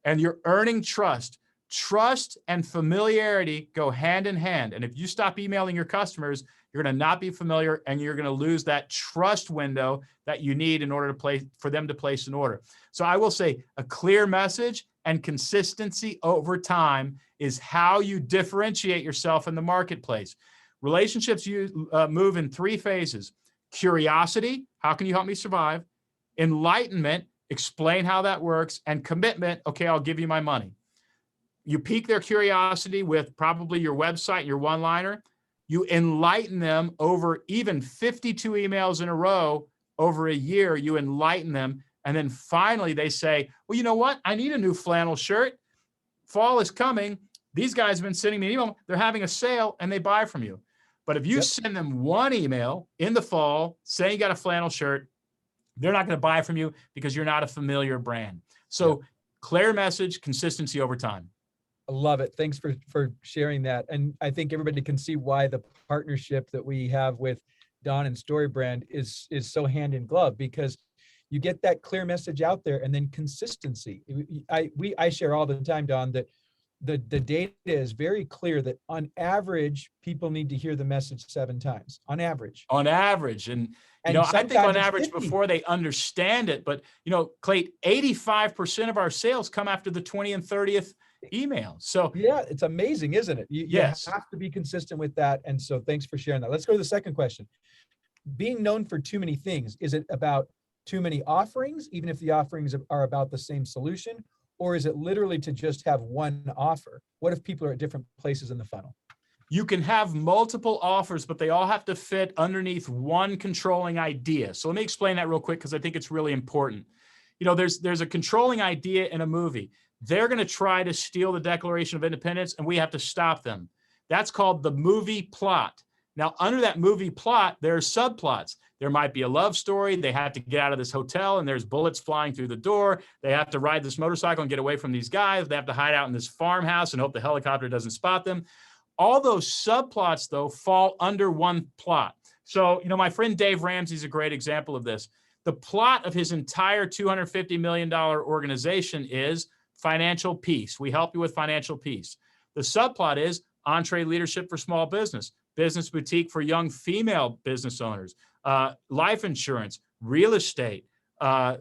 B: And you're earning trust. Trust and familiarity go hand in hand. And if you stop emailing your customers, you're going to not be familiar and you're going to lose that trust window that you need in order for them to place an order. So I will say a clear message and consistency over time is how you differentiate yourself in the marketplace. Relationships move in 3 phases. Curiosity, how can you help me survive? Enlightenment, explain how that works. And commitment, okay, I'll give you my money. You pique their curiosity with probably your website, your one-liner. You enlighten them over even 52 emails in a row over a year. You enlighten them. And then finally they say, well, you know what? I need a new flannel shirt. Fall is coming. These guys have been sending me an email. They're having a sale and they buy from you. But if you send them one email in the fall saying you got a flannel shirt, they're not going to buy from you because you're not a familiar brand. So clear message, consistency over time.
A: I love it. Thanks for sharing that. And I think everybody can see why the partnership that we have with Don and StoryBrand is so hand in glove, because you get that clear message out there and then consistency. I share all the time, Don, that the data is very clear that on average, people need to hear the message 7 times on average.
B: On average. And I think on average 50. Before they understand it, but Clay, 85% of our sales come after the 20th and 30th email. So
A: yeah, it's amazing, isn't it? You
B: yes.
A: have to be consistent with that. And so thanks for sharing that. Let's go to the second question. Being known for too many things, is it about too many offerings, even if the offerings are about the same solution? Or is it literally to just have one offer? What if people are at different places in the funnel?
B: You can have multiple offers, but they all have to fit underneath one controlling idea. So let me explain that real quick because I think it's really important. There's a controlling idea in a movie. They're going to try to steal the Declaration of Independence, and we have to stop them. That's called the movie plot. Now, under that movie plot, there are subplots. There might be a love story. They have to get out of this hotel, and there's bullets flying through the door. They have to ride this motorcycle and get away from these guys. They have to hide out in this farmhouse and hope the helicopter doesn't spot them. All those subplots, though, fall under one plot. So, my friend Dave Ramsey is a great example of this. The plot of his entire $250 million organization is financial peace. We help you with financial peace. The subplot is entree leadership for small business, business boutique for young female business owners, life insurance, real estate,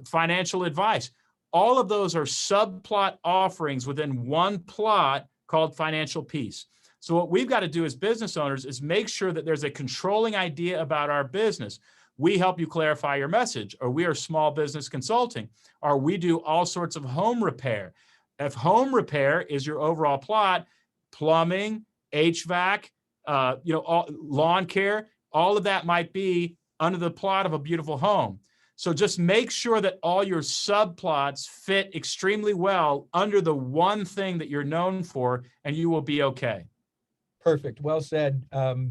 B: financial advice. All of those are subplot offerings within one plot called financial peace. So what we've got to do as business owners is make sure that there's a controlling idea about our business. We help you clarify your message, or we are small business consulting, or we do all sorts of home repair. If home repair is your overall plot, plumbing, HVAC, lawn care, all of that might be under the plot of a beautiful home. So just make sure that all your subplots fit extremely well under the one thing that you're known for, and you will be okay.
A: Perfect. Well said.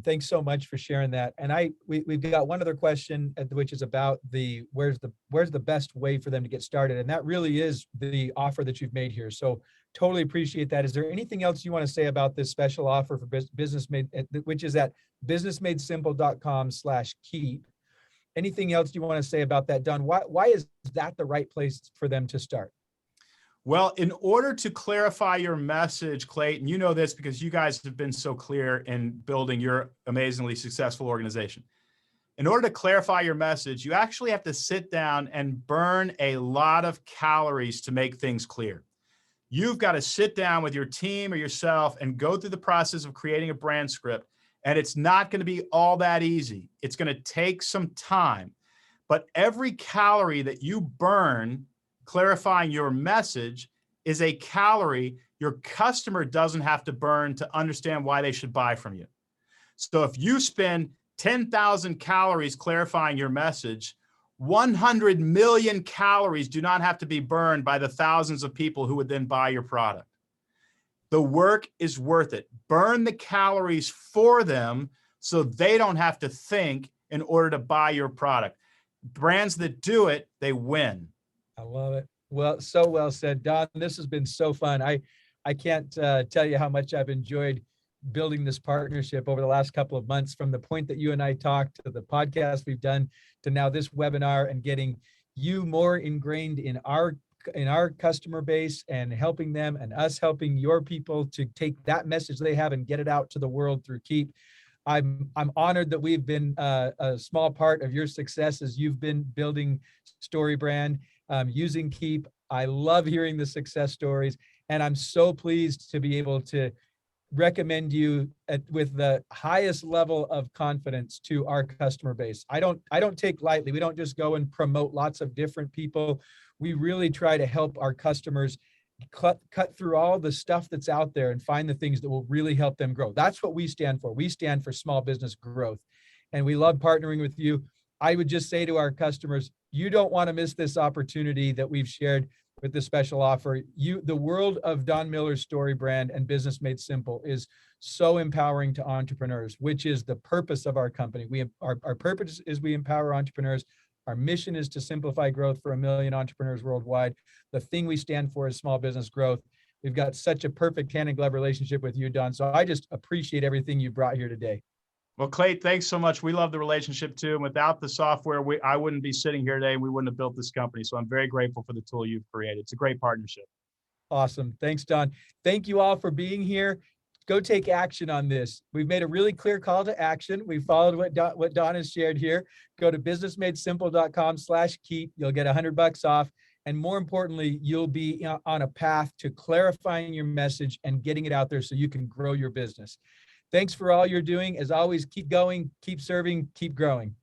A: Thanks so much for sharing that. And we've got one other question, which is about where's the best way for them to get started, and that really is the offer that you've made here. So totally appreciate that. Is there anything else you want to say about this special offer for Business Made, which is at businessmadesimple.com/keap? Anything else you want to say about that, Don? Why is that the right place for them to start?
B: Well, in order to clarify your message, Clayton, you know this because you guys have been so clear in building your amazingly successful organization. In order to clarify your message, you actually have to sit down and burn a lot of calories to make things clear. You've got to sit down with your team or yourself and go through the process of creating a brand script. And it's not going to be all that easy. It's going to take some time. But every calorie that you burn clarifying your message is a calorie your customer doesn't have to burn to understand why they should buy from you. So if you spend 10,000 calories clarifying your message, 100 million calories do not have to be burned by the thousands of people who would then buy your product. The work is worth it. Burn the calories for them so they don't have to think in order to buy your product. Brands that do it, they win.
A: I love it. Well, so well said, Don. This has been so fun. I can't tell you how much I've enjoyed building this partnership over the last couple of months, from the point that you and I talked to the podcast we've done to now this webinar, and getting you more ingrained in our customer base and helping them, and us helping your people to take that message they have and get it out to the world through Keap. I'm honored that we've been a small part of your success as you've been building StoryBrand using Keap. I love hearing the success stories, and I'm so pleased to be able to recommend you with the highest level of confidence to our customer base. I don't take lightly. We don't just go and promote lots of different people. We really try to help our customers cut through all the stuff that's out there and find the things that will really help them grow. That's what we stand for. We stand for small business growth, and we love partnering with you. I would just say to our customers, you don't want to miss this opportunity that we've shared with this special offer. The world of Don Miller's StoryBrand and Business Made Simple is so empowering to entrepreneurs, which is the purpose of our company. Our purpose is we empower entrepreneurs. Our mission is to simplify growth for 1 million entrepreneurs worldwide. The thing we stand for is small business growth. We've got such a perfect hand in glove relationship with you, Don. So I just appreciate everything you brought here today.
B: Well, Clay, thanks so much. We love the relationship too. And without the software, I wouldn't be sitting here today. We wouldn't have built this company. So I'm very grateful for the tool you've created. It's a great partnership.
A: Awesome. Thanks, Don. Thank you all for being here. Go take action on this. We've made a really clear call to action. We followed what Don has shared here. Go to businessmadesimple.com/keap. You'll get $100 off. And more importantly, you'll be on a path to clarifying your message and getting it out there so you can grow your business. Thanks for all you're doing. As always, keep going, keep serving, keep growing.